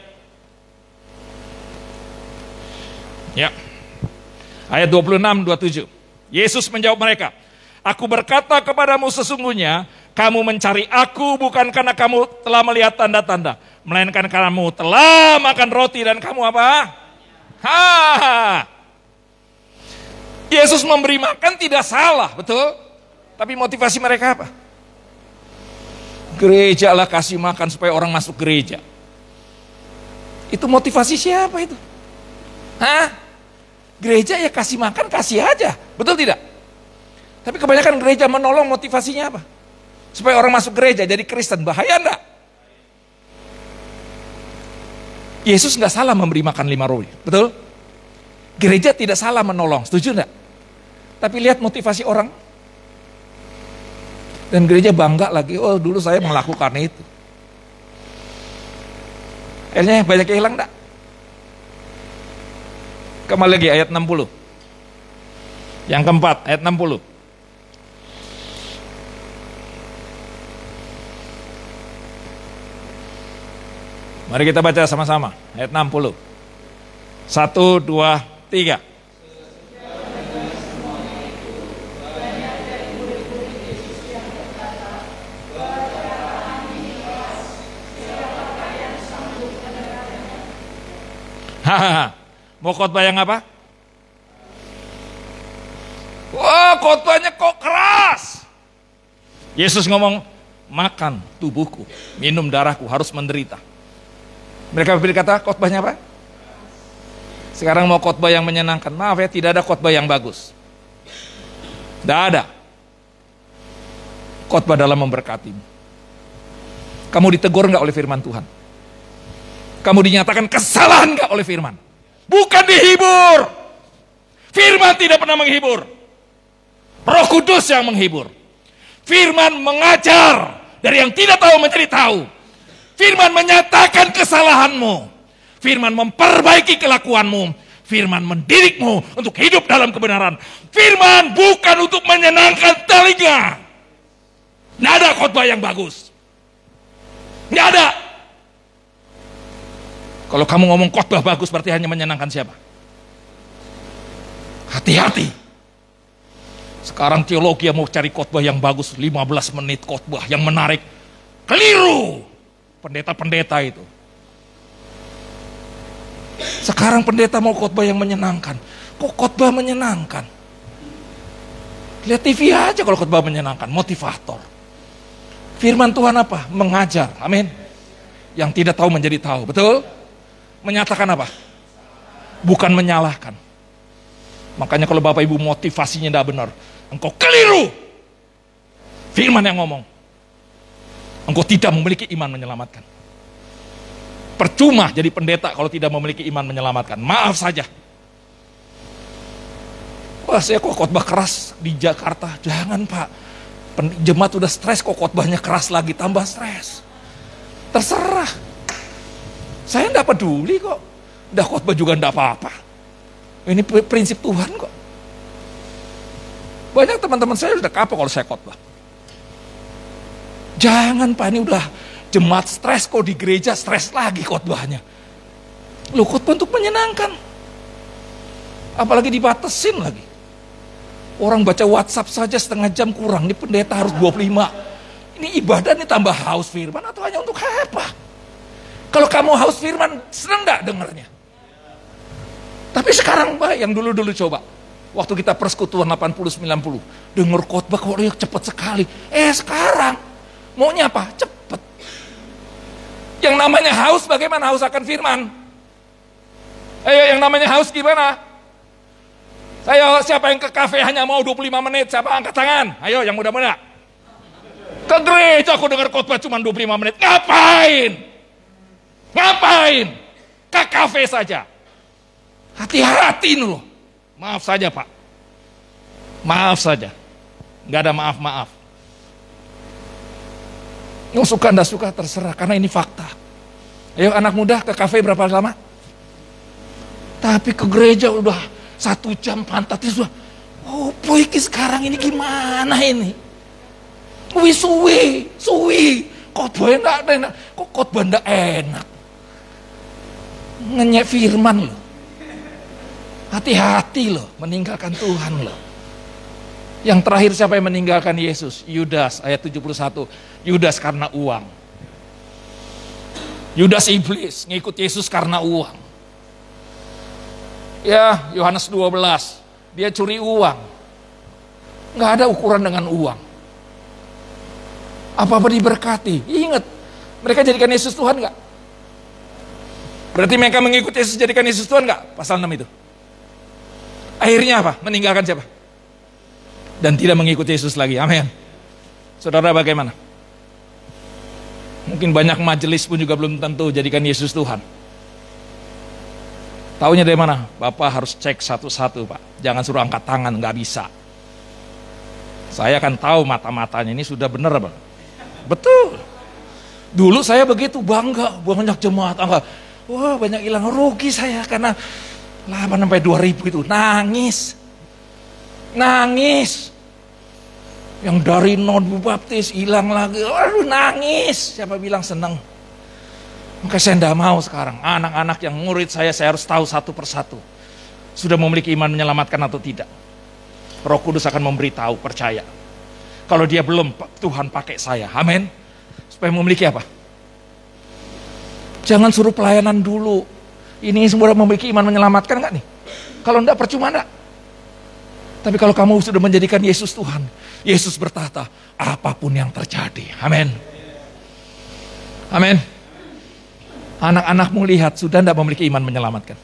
26, 27. Yesus menjawab mereka, "Aku berkata kepadamu sesungguhnya, kamu mencari aku bukan karena kamu telah melihat tanda-tanda, melainkan karena kamu telah makan roti dan kamu apa? Yesus memberi makan tidak salah, betul? Tapi motivasi mereka apa? Gereja lah kasih makan supaya orang masuk gereja. Itu motivasi siapa itu? Gereja ya kasih makan, kasih aja. Betul tidak? Tapi kebanyakan gereja menolong, motivasinya apa? Supaya orang masuk gereja jadi Kristen. Bahaya enggak? Yesus enggak salah memberi makan 5 roti. Betul? Gereja tidak salah menolong. Setuju enggak? Tapi lihat motivasi orang. Dan gereja bangga lagi, oh dulu saya melakukan itu. Akhirnya banyak yang hilang enggak? Kembali lagi ayat 60. Yang keempat, ayat 60. Mari kita baca sama-sama, ayat 60. 1, 2, 3. Mau khotbah yang apa? Wah, khotbahnya kok keras. Yesus ngomong, makan tubuhku, minum darahku, harus menderita. Mereka berkata, khotbahnya apa? Sekarang mau khotbah yang menyenangkan. Maaf ya, tidak ada khotbah yang bagus. Tidak ada. Khotbah dalam memberkatimu. Kamu ditegur nggak oleh firman Tuhan? Kamu dinyatakan kesalahan nggak oleh firman? Bukan dihibur. Firman tidak pernah menghibur. Roh Kudus yang menghibur. Firman mengajar dari yang tidak tahu menjadi tahu. Firman menyatakan kesalahanmu. Firman memperbaiki kelakuanmu. Firman mendidikmu untuk hidup dalam kebenaran. Firman bukan untuk menyenangkan telinga. Nggak ada khotbah yang bagus. Nggak ada. Kalau kamu ngomong khotbah bagus berarti hanya menyenangkan siapa? Hati-hati. Sekarang teologi yang mau cari khotbah yang bagus, 15 menit khotbah yang menarik. Keliru. Pendeta-pendeta itu. Sekarang pendeta mau khotbah yang menyenangkan. Kok khotbah menyenangkan? Lihat TV aja kalau khotbah menyenangkan, motivator. Firman Tuhan apa? Mengajar. Amin. Yang tidak tahu menjadi tahu, betul? Menyatakan apa? Bukan menyalahkan. Makanya kalau Bapak Ibu motivasinya tidak benar, engkau keliru. Firman yang ngomong. Engkau tidak memiliki iman menyelamatkan. Percuma jadi pendeta kalau tidak memiliki iman menyelamatkan. Maaf saja. Wah, saya kok khotbah keras di Jakarta. Jangan, Pak. Jemaat udah stres kok khotbahnya keras lagi, tambah stres. Terserah. Saya enggak peduli kok. Udah khotbah juga enggak apa-apa. Ini prinsip Tuhan kok. Banyak teman-teman saya udah kapok kalau saya khotbah. Jangan, Pak, ini udah jemaat stres kok di gereja, stres lagi khotbahnya. Lu khotbah untuk menyenangkan. Apalagi dibatasin lagi. Orang baca WhatsApp saja setengah jam kurang, ini pendeta harus 25. Ini ibadah ini tambah haus firman atau hanya untuk apa? Kalau kamu haus firman, senang gak dengarnya? Tapi sekarang, Pak, yang dulu-dulu coba. Waktu kita persekutuan 80-90, dengar khotbah kok dia cepat sekali. Sekarang, maunya apa? Cepat. Yang namanya haus, bagaimana haus akan firman? Ayo, yang namanya haus gimana? Ayo, siapa yang ke kafe hanya mau 25 menit? Siapa angkat tangan? Ayo, yang muda-muda. Ke gereja aku dengar khotbah cuma 25 menit. Ngapain? Ngapain? Ke kafe saja. Hati-hati loh. Maaf saja, Pak. Maaf saja. Nggak ada maaf-maaf. Yang suka nggak suka terserah, karena ini fakta. Ayo anak muda ke kafe berapa lama? Tapi ke gereja udah 1 jam pantatnya sudah. Oh boy, sekarang ini gimana ini? Suwi. Khotbah enggak enak. Kok khotbah enggak enak? Ngenyek firman loh. Hati-hati loh meninggalkan Tuhan loh. Yang terakhir siapa yang meninggalkan Yesus? Yudas, ayat 71. Yudas karena uang. Yudas iblis ngikut Yesus karena uang. Ya, Yohanes 12. Dia curi uang. Nggak ada ukuran dengan uang. Apa-apa diberkati. Ingat, mereka jadikan Yesus Tuhan nggak? Berarti mereka mengikuti Yesus jadikan Yesus Tuhan nggak? Pasal 6 itu. Akhirnya apa? Meninggalkan siapa? Dan tidak mengikuti Yesus lagi. Amin. Saudara bagaimana? Mungkin banyak majelis pun juga belum tentu jadikan Yesus Tuhan. Taunya dari mana? Bapak harus cek satu-satu, Pak. Jangan suruh angkat tangan, nggak bisa. Saya akan tahu mata-matanya ini sudah benar apa? Betul. Dulu saya begitu bangga, banyak jemaat angkat. Wah, banyak hilang rugi saya karena 8-2 ribu itu nangis. Yang dari non baptis hilang lagi. Aduh, nangis. Siapa bilang senang? Maka saya tidak mau sekarang. Anak-anak yang murid saya harus tahu satu persatu. Sudah memiliki iman menyelamatkan atau tidak. Roh Kudus akan memberitahu, percaya. Kalau dia belum, Tuhan pakai saya. Amin. Supaya memiliki apa? Jangan suruh pelayanan dulu. Ini semua memiliki iman menyelamatkan enggak nih? Kalau enggak, percuma enggak? Tapi kalau kamu sudah menjadikan Yesus Tuhan, Yesus berkata, apapun yang terjadi. Amin. Amin. Anak-anakmu lihat, sudah enggak memiliki iman menyelamatkan.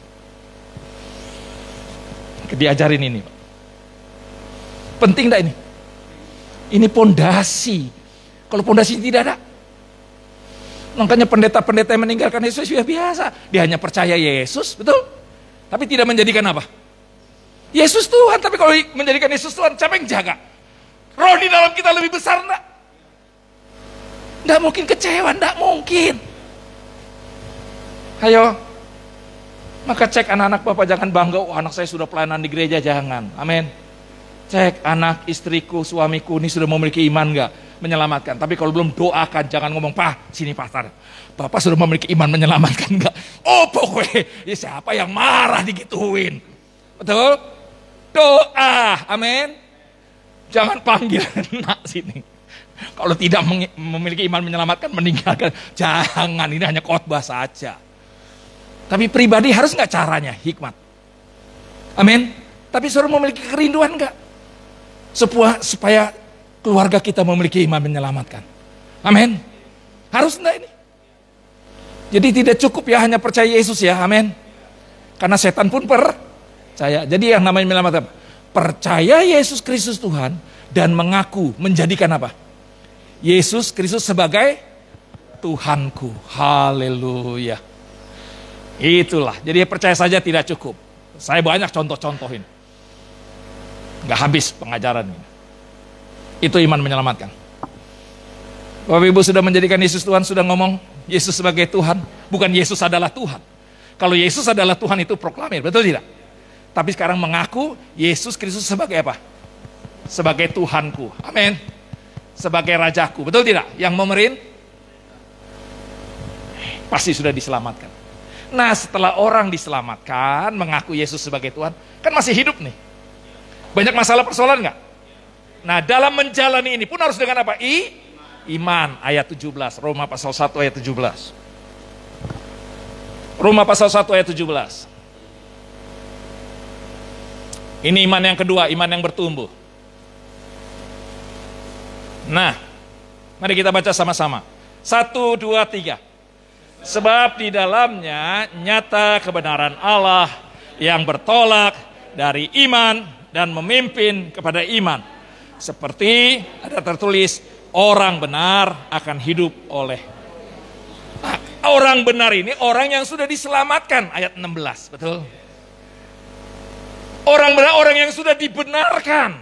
Diajarin ini, Pak. Penting enggak ini? Ini pondasi. Kalau pondasi tidak ada, makanya pendeta-pendeta yang meninggalkan Yesus sudah biasa. Dia hanya percaya Yesus, betul? Tapi tidak menjadikan apa? Yesus Tuhan. Tapi kalau menjadikan Yesus Tuhan, siapa yang jaga? Roh di dalam kita lebih besar enggak? Enggak mungkin kecewa, enggak mungkin. Ayo. Maka cek anak-anak Bapak, jangan bangga, oh anak saya sudah pelayanan di gereja, jangan. Amin. Cek anak, istriku, suamiku ini sudah memiliki iman enggak? menyelamatkan. Tapi kalau belum, doakan, jangan ngomong, Pak, sini pastor, Bapak sudah memiliki iman menyelamatkan enggak? Oh pokoknya, ya siapa yang marah digituin? Betul? Doa, amin. Jangan panggil, nak sini. Kalau tidak memiliki iman menyelamatkan, meninggalkan. Jangan, ini hanya khotbah saja. Tapi pribadi harus nggak caranya, hikmat. Amin. Tapi suruh memiliki kerinduan nggak? Supaya keluarga kita memiliki iman menyelamatkan. Amin. Harus enggak ini? Jadi tidak cukup ya hanya percaya Yesus ya, amin. Karena setan pun percaya. Jadi yang namanya menyelamatkan, percaya Yesus Kristus Tuhan dan mengaku menjadikan apa? Yesus Kristus sebagai Tuhanku. Haleluya. Itulah. Jadi percaya saja tidak cukup. Saya banyak contoh-contohin. Nggak habis pengajaran ini. Itu iman menyelamatkan. Bapak Ibu sudah menjadikan Yesus Tuhan, sudah ngomong Yesus sebagai Tuhan. Bukan Yesus adalah Tuhan. Kalau Yesus adalah Tuhan itu proklamir, betul tidak? Tapi sekarang mengaku Yesus Kristus sebagai apa? Sebagai Tuhanku. Amin. Sebagai Rajaku, betul tidak? Yang memerintah pasti sudah diselamatkan. Nah setelah orang diselamatkan, mengaku Yesus sebagai Tuhan, kan masih hidup nih. Banyak masalah persoalan nggak? Nah dalam menjalani ini pun harus dengan apa? Iman, ayat 17, Roma pasal 1 ayat 17. Roma pasal 1 ayat 17. Ini iman yang kedua, iman yang bertumbuh. Nah, mari kita baca sama-sama. 1, 2, 3. Sebab di dalamnya nyata kebenaran Allah yang bertolak dari iman dan memimpin kepada iman. Seperti ada tertulis, orang benar akan hidup oleh. Nah, orang benar ini orang yang sudah diselamatkan, ayat 16, betul? Orang benar, orang yang sudah dibenarkan,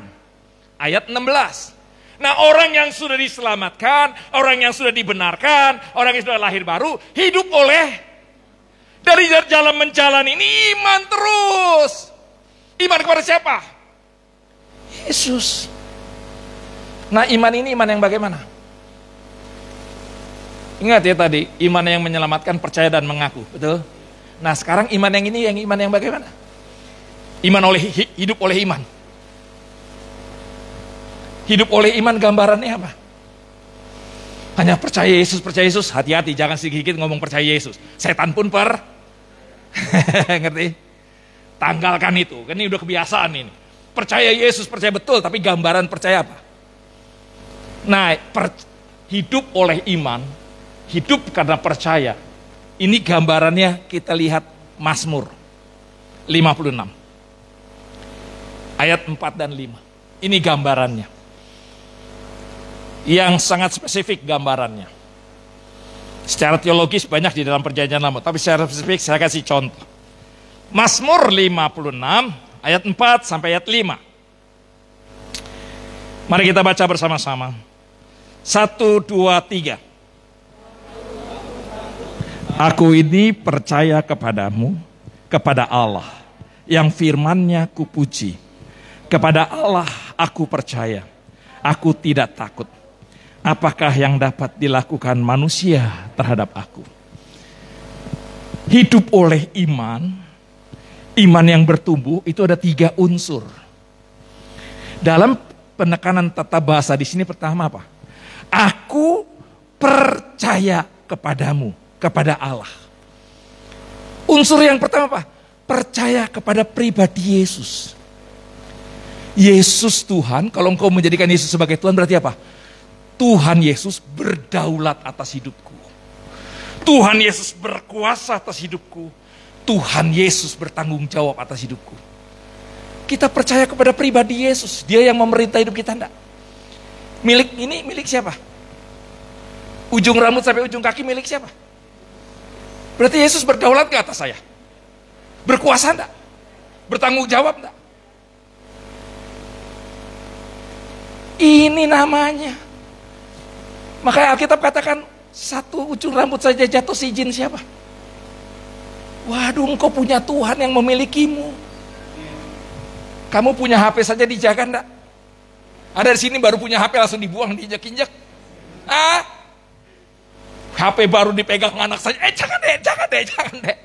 ayat 16. Nah orang yang sudah diselamatkan, orang yang sudah dibenarkan, orang yang sudah lahir baru, hidup oleh, dari jalan menjalani ini iman terus. Iman kepada siapa? Yesus. Nah iman ini iman yang bagaimana? Ingat ya tadi, iman yang menyelamatkan, percaya dan mengaku, betul? Nah sekarang iman yang ini, yang iman yang bagaimana? Iman oleh, hidup oleh iman. Hidup oleh iman gambarannya apa? Hanya percaya Yesus, hati-hati jangan sedikit ngomong percaya Yesus. Setan pun ngerti? Tanggalkan itu, kan ini udah kebiasaan ini. Percaya Yesus, percaya betul, tapi gambaran percaya apa? Nah, hidup oleh iman, hidup karena percaya. Ini gambarannya kita lihat Mazmur 56. Ayat 4 dan 5. Ini gambarannya. Yang sangat spesifik gambarannya. Secara teologis banyak di dalam perjanjian lama, tapi secara spesifik saya kasih contoh. Mazmur 56 ayat 4 sampai ayat 5. Mari kita baca bersama-sama. 1, 2, 3. Aku ini percaya kepadamu, kepada Allah, yang firman-Nya kupuji. Kepada Allah aku percaya, aku tidak takut. Apakah yang dapat dilakukan manusia terhadap aku? Hidup oleh iman, iman yang bertumbuh itu ada 3 unsur. Dalam penekanan tata bahasa di sini pertama apa? Aku percaya kepadamu, kepada Allah. Unsur yang pertama apa? Percaya kepada pribadi Yesus. Yesus Tuhan, kalau engkau menjadikan Yesus sebagai Tuhan berarti apa? Tuhan Yesus berdaulat atas hidupku. Tuhan Yesus berkuasa atas hidupku. Tuhan Yesus bertanggung jawab atas hidupku. Kita percaya kepada pribadi Yesus. Dia yang memerintah hidup kita, enggak? Milik ini milik siapa? Ujung rambut sampai ujung kaki milik siapa? Berarti Yesus berdaulat ke atas saya. Berkuasa enggak? Bertanggung jawab enggak? Ini namanya. Makanya Alkitab katakan, satu ujung rambut saja jatuh si jin siapa? Waduh, engkau punya Tuhan yang memilikimu. Kamu punya HP saja dijaga enggak? Ada di sini baru punya HP langsung dibuang, diinjak-injak. HP baru dipegang anak saja. Jangan deh.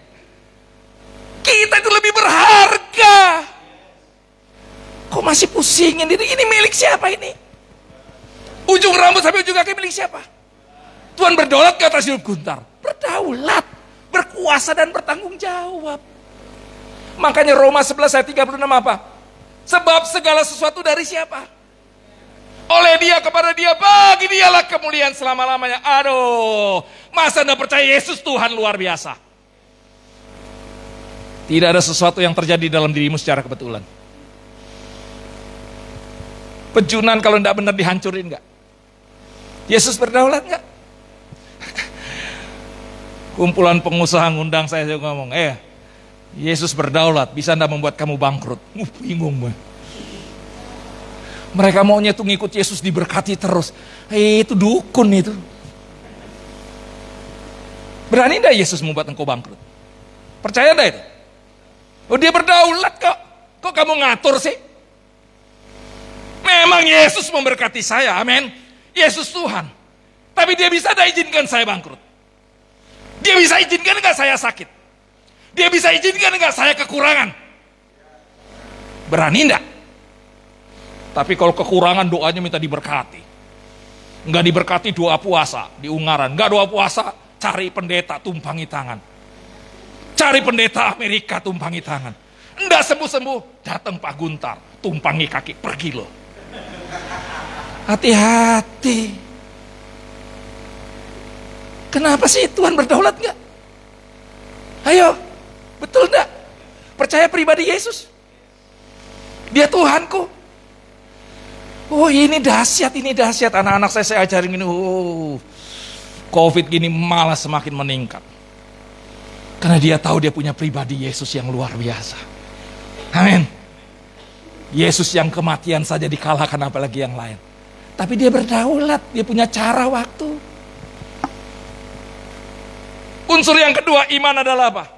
Kita itu lebih berharga. Kok masih pusingin diri? Ini milik siapa ini? Ujung rambut sampai ujung kaki milik siapa? Tuhan berdaulat ke atas hidup Guntar. Berdaulat, berkuasa dan bertanggung jawab. Makanya Roma 11 ayat 36 apa? Sebab segala sesuatu dari siapa? Oleh dia, kepada dia, bagi dialah kemuliaan selama-lamanya. Aduh, masa anda percaya Yesus Tuhan luar biasa? Tidak ada sesuatu yang terjadi dalam dirimu secara kebetulan. Pejunan kalau tidak benar dihancurin enggak? Yesus berdaulat enggak? Kumpulan pengusaha ngundang saya ngomong, Yesus berdaulat, bisa enggak membuat kamu bangkrut? Bingung gue. Mereka maunya tuh ngikut Yesus diberkati terus. Itu dukun itu. Berani enggak Yesus membuat engkau bangkrut? Percaya enggak itu? Oh, dia berdaulat kok. Kok kamu ngatur sih? Memang Yesus memberkati saya, amin. Yesus Tuhan. Tapi dia bisa enggak izinkan saya bangkrut? Dia bisa izinkan enggak saya sakit? Dia bisa izinkan enggak saya kekurangan? Berani enggak? Tapi kalau kekurangan doanya minta diberkati. Enggak diberkati doa puasa di Ungaran. Enggak doa puasa, cari pendeta tumpangi tangan. Cari pendeta Amerika tumpangi tangan. Enggak sembuh-sembuh, datang Pak Guntar, tumpangi kaki, pergi loh. Hati-hati. Kenapa sih Tuhan berdaulat enggak? Ayo, betul enggak? Percaya pribadi Yesus? Dia Tuhanku. Oh ini dahsyat. Anak-anak saya ajarin gini. Covid gini malah semakin meningkat. Karena dia tahu dia punya pribadi Yesus yang luar biasa. Amin. Yesus yang kematian saja dikalahkan, apalagi yang lain. Tapi dia berdaulat, dia punya cara waktu. Unsur yang kedua iman adalah apa?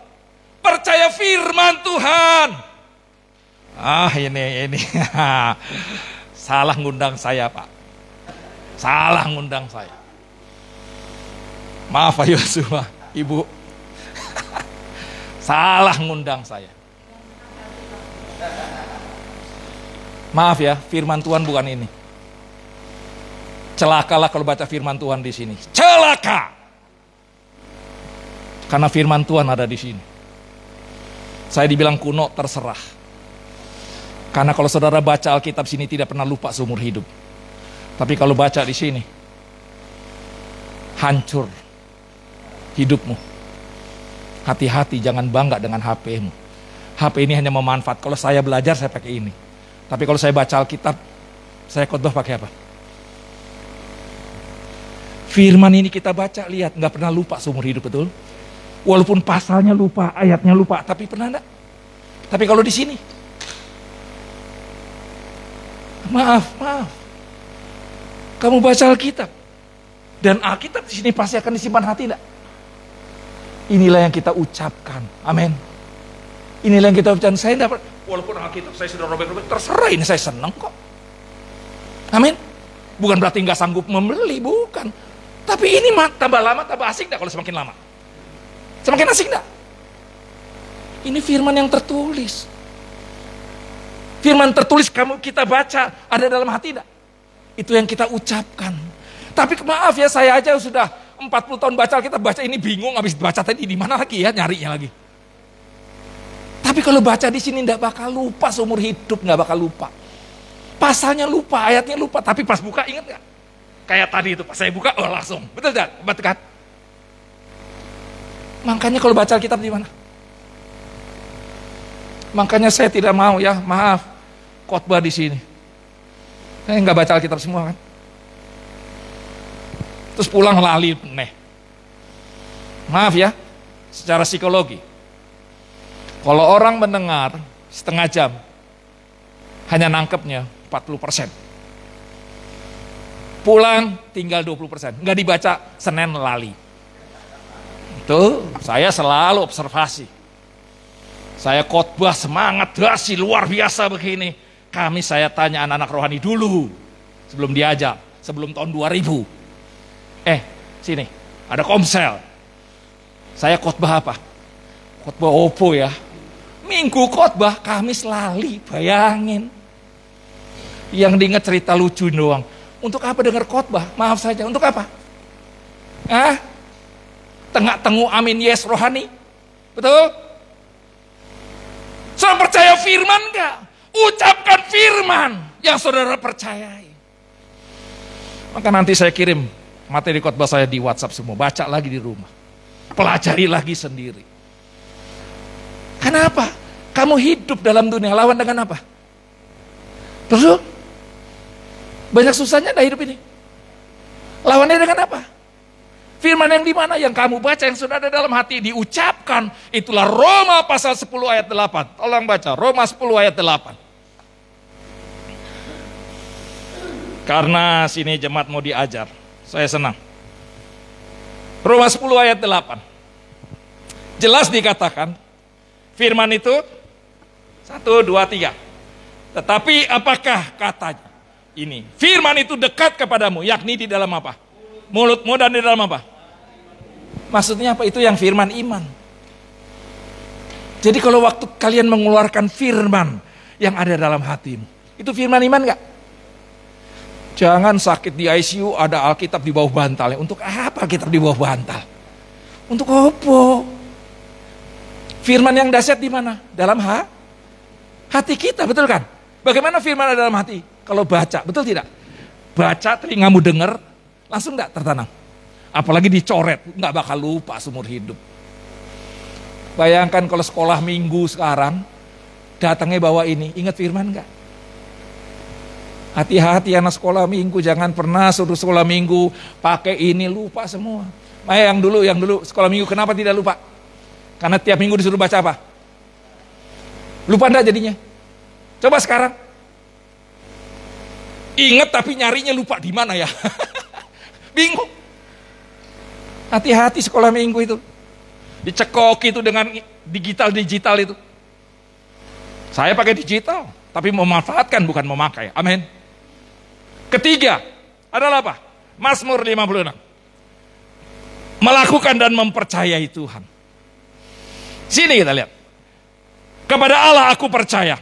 Percaya firman Tuhan. Ini. Salah ngundang saya, Pak. Salah ngundang saya. Maaf Pak Yosua, Ibu. Salah ngundang saya. Maaf ya, firman Tuhan bukan ini. Celakalah kalau baca firman Tuhan di sini. Celaka. Karena firman Tuhan ada di sini. Saya dibilang kuno, terserah. Karena kalau saudara baca Alkitab sini tidak pernah lupa seumur hidup. Tapi kalau baca di sini, hancur hidupmu. Hati-hati, jangan bangga dengan HP-mu. HP ini hanya memanfaat. Kalau saya belajar, saya pakai ini. Tapi kalau saya baca Alkitab, saya khotbah pakai apa? Firman ini kita baca, lihat, nggak pernah lupa seumur hidup, betul? Walaupun pasalnya lupa, ayatnya lupa, tapi pernah enggak? Tapi kalau di sini, maaf. Kamu baca Alkitab, dan Alkitab di sini pasti akan disimpan hati, enggak? Inilah yang kita ucapkan, amin. Inilah yang kita ucapkan. Saya dapat, walaupun Alkitab saya sudah robek-robek, terserah, ini saya senang kok. Amin. Bukan berarti nggak sanggup membeli, bukan. Tapi ini tambah lama, tambah asik enggak kalau semakin lama? Semakin asik enggak? Ini firman yang tertulis. Firman tertulis kita baca, ada dalam hati enggak? Itu yang kita ucapkan. Tapi maaf ya, saya aja sudah 40 tahun baca, kita baca ini bingung, habis baca tadi di mana lagi ya, nyarinya lagi. Tapi kalau baca di sini enggak bakal lupa seumur hidup, enggak bakal lupa. Pasalnya lupa, ayatnya lupa, tapi pas buka ingat enggak? Kayak tadi itu, pas saya buka, langsung. Betul enggak? Betul kan? Makanya kalau baca Alkitab di mana? Makanya saya tidak mau ya, maaf, khotbah di sini. Saya nggak baca Alkitab semua kan. Terus pulang lali, Maaf ya, secara psikologi. Kalau orang mendengar setengah jam, hanya nangkepnya 40%. Pulang tinggal 20%. Nggak dibaca, Senin lali. Tuh, saya selalu observasi. Saya khotbah semangat, dasi luar biasa begini. Saya tanya anak-anak rohani dulu, sebelum diajak, sebelum tahun 2000. Sini, ada Komsel. Saya khotbah apa? Khotbah opo ya? Minggu khotbah, Kamis lali, bayangin. Yang diingat cerita lucu doang. Untuk apa dengar khotbah? Maaf saja, untuk apa? Tengah-tengah amin yes rohani. Betul? Saudara percaya firman enggak? Ucapkan firman yang saudara percayai. Maka nanti saya kirim materi khotbah saya di WhatsApp semua. Baca lagi di rumah. Pelajari lagi sendiri. Kenapa? Kamu hidup dalam dunia lawan dengan apa? Betul? Banyak susahnya dah hidup ini. Lawannya dengan apa? Firman yang di mana? Yang kamu baca, yang sudah ada dalam hati, diucapkan. Itulah Roma pasal 10 ayat 8. Tolong baca, Roma 10 ayat 8. Karena sini jemaat mau diajar, saya senang. Roma 10 ayat 8. Jelas dikatakan, firman itu 1, 2, 3. Tetapi apakah katanya? Ini, firman itu dekat kepadamu, yakni di dalam apa? Mulutmu dan di dalam apa? Maksudnya apa? Itu yang firman iman. Jadi kalau waktu kalian mengeluarkan firman yang ada dalam hatimu, itu firman iman gak? Jangan sakit di ICU ada Alkitab di bawah bantalnya. Untuk apa Alkitab di bawah bantal? Untuk apa? Firman yang dahsyat di mana? Dalam hati kita, betul kan? Bagaimana firman ada dalam hati? Kalau baca, betul tidak? Baca, telingamu dengar, langsung gak tertanam. Apalagi dicoret, gak bakal lupa seumur hidup. Bayangkan kalau sekolah minggu sekarang, datangnya bawa ini, ingat firman gak? Hati-hati anak sekolah minggu, jangan pernah suruh sekolah minggu pakai ini, lupa semua. Yang dulu sekolah minggu kenapa tidak lupa? Karena tiap minggu disuruh baca apa? Lupa enggak jadinya? Coba sekarang. Ingat tapi nyarinya lupa di mana ya? Bingung. Hati-hati sekolah minggu itu. Dicekok itu dengan digital itu. Saya pakai digital, tapi memanfaatkan bukan memakai. Amin. Ketiga adalah apa? Mazmur 56. Melakukan dan mempercayai Tuhan. Sini kita lihat. Kepada Allah aku percaya.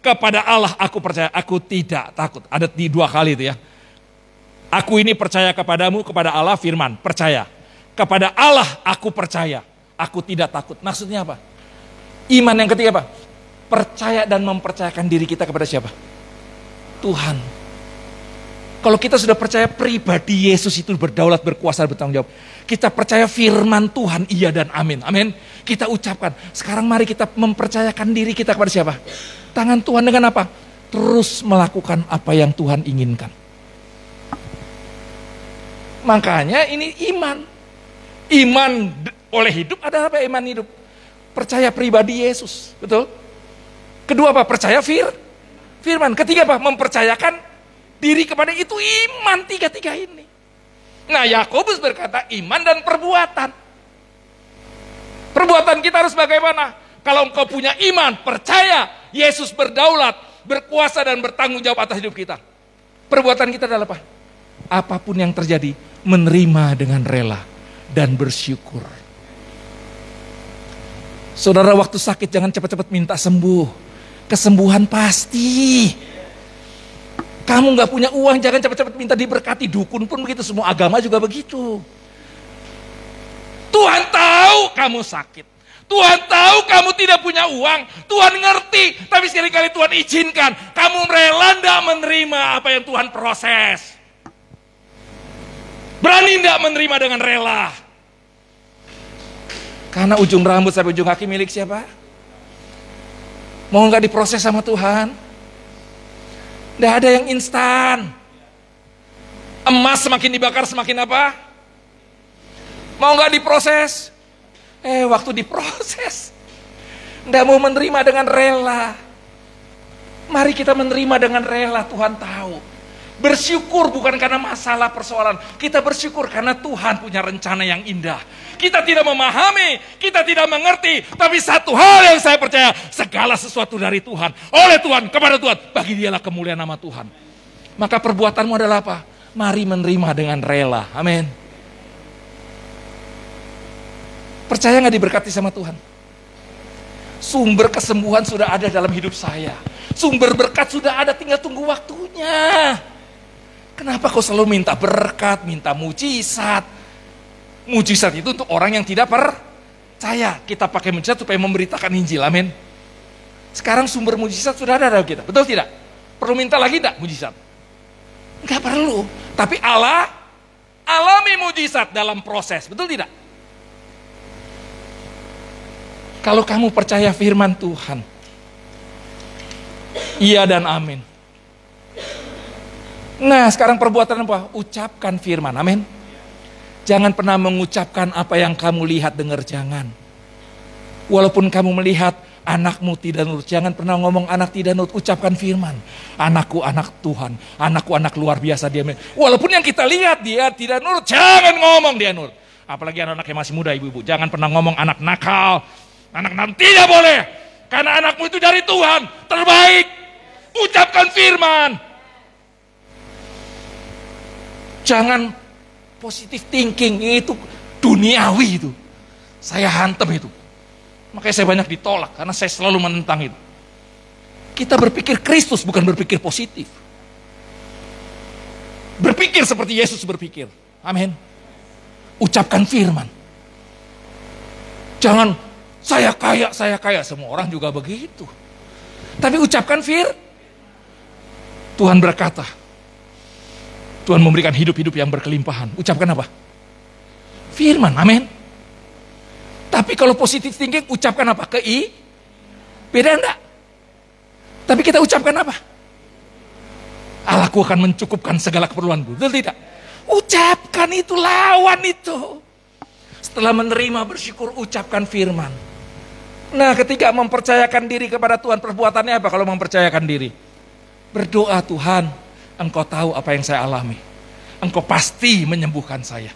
Kepada Allah aku percaya, aku tidak takut. Ada di 2 kali itu ya. Aku ini percaya kepadamu, kepada Allah firman, percaya. Kepada Allah aku percaya, aku tidak takut. Maksudnya apa? Iman yang ketiga apa? Percaya dan mempercayakan diri kita kepada siapa? Tuhan. Kalau kita sudah percaya pribadi Yesus itu berdaulat, berkuasa, bertanggung jawab. Kita percaya firman Tuhan, iya dan amin. Amin. Kita ucapkan. Sekarang mari kita mempercayakan diri kita kepada siapa? Tangan Tuhan dengan apa? Terus melakukan apa yang Tuhan inginkan. Makanya ini iman. Iman oleh hidup adalah apa? Iman hidup. Percaya pribadi Yesus. Betul? Kedua apa? Percaya firman. Ketiga apa? Mempercayakan diri kepada itu iman. Tiga-tiga ini. Nah Yakobus berkata iman dan perbuatan. Perbuatan kita harus bagaimana? Kalau engkau punya iman, percaya Yesus berdaulat, berkuasa dan bertanggung jawab atas hidup kita. Perbuatan kita adalah apa? Apapun yang terjadi, menerima dengan rela dan bersyukur. Saudara waktu sakit jangan cepat-cepat minta sembuh. Kesembuhan pasti. Kamu gak punya uang, jangan cepat-cepat minta diberkati. Dukun pun begitu, semua agama juga begitu. Tuhan tahu kamu sakit. Tuhan tahu kamu tidak punya uang. Tuhan ngerti, tapi sekali-kali Tuhan izinkan. Kamu rela enggak menerima apa yang Tuhan proses? Berani enggak menerima dengan rela? Karena ujung rambut sampai ujung kaki milik siapa? Mau enggak diproses sama Tuhan? Enggak ada yang instan. Emas semakin dibakar semakin apa? Mau enggak diproses? Waktu diproses, nggak mau menerima dengan rela. Mari kita menerima dengan rela, Tuhan tahu. Bersyukur bukan karena masalah persoalan. Kita bersyukur karena Tuhan punya rencana yang indah. Kita tidak memahami, kita tidak mengerti. Tapi satu hal yang saya percaya, segala sesuatu dari Tuhan. Oleh Tuhan, kepada Tuhan. Bagi dialah kemuliaan nama Tuhan. Maka perbuatanmu adalah apa? Mari menerima dengan rela. Amin. Percaya nggak diberkati sama Tuhan? Sumber kesembuhan sudah ada dalam hidup saya. Sumber berkat sudah ada, tinggal tunggu waktunya. Kenapa kau selalu minta berkat, minta mujizat? Mujizat itu untuk orang yang tidak percaya. Kita pakai mujizat supaya memberitakan Injil, amin. Sekarang sumber mujizat sudah ada dalam kita, betul tidak? Perlu minta lagi enggak mujizat? Enggak perlu. Tapi Allah alami mujizat dalam proses, betul tidak? Kalau kamu percaya firman Tuhan, iya dan amin. Nah, sekarang perbuatan apa? Ucapkan firman, amin. Jangan pernah mengucapkan apa yang kamu lihat, dengar, jangan. Walaupun kamu melihat anakmu tidak nurut, jangan pernah ngomong anak tidak nurut, ucapkan firman. Anakku anak Tuhan, anakku anak luar biasa dia. Walaupun yang kita lihat dia tidak nurut, jangan ngomong dia nurut. Apalagi anak-anak yang masih muda, ibu-ibu, jangan pernah ngomong anak nakal. Anak nanti tidak boleh, karena anakmu itu dari Tuhan, terbaik. Ucapkan firman. Jangan positive thinking, itu duniawi itu. Saya hantem itu. Makanya saya banyak ditolak, karena saya selalu menentang itu. Kita berpikir Kristus, bukan berpikir positif. Berpikir seperti Yesus berpikir. Amin. Ucapkan firman. Jangan saya kaya, semua orang juga begitu. Tapi ucapkan Tuhan berkata, Tuhan memberikan hidup-hidup yang berkelimpahan. Ucapkan apa? Firman, amin. Tapi kalau positif thinking, ucapkan apa? Beda enggak? Tapi kita ucapkan apa? Allahku akan mencukupkan segala keperluanku, betul tidak? Ucapkan itu, lawan itu. Setelah menerima, bersyukur, ucapkan firman. Nah, ketika mempercayakan diri kepada Tuhan, perbuatannya apa kalau mempercayakan diri? Berdoa, Tuhan, Engkau tahu apa yang saya alami. Engkau pasti menyembuhkan saya.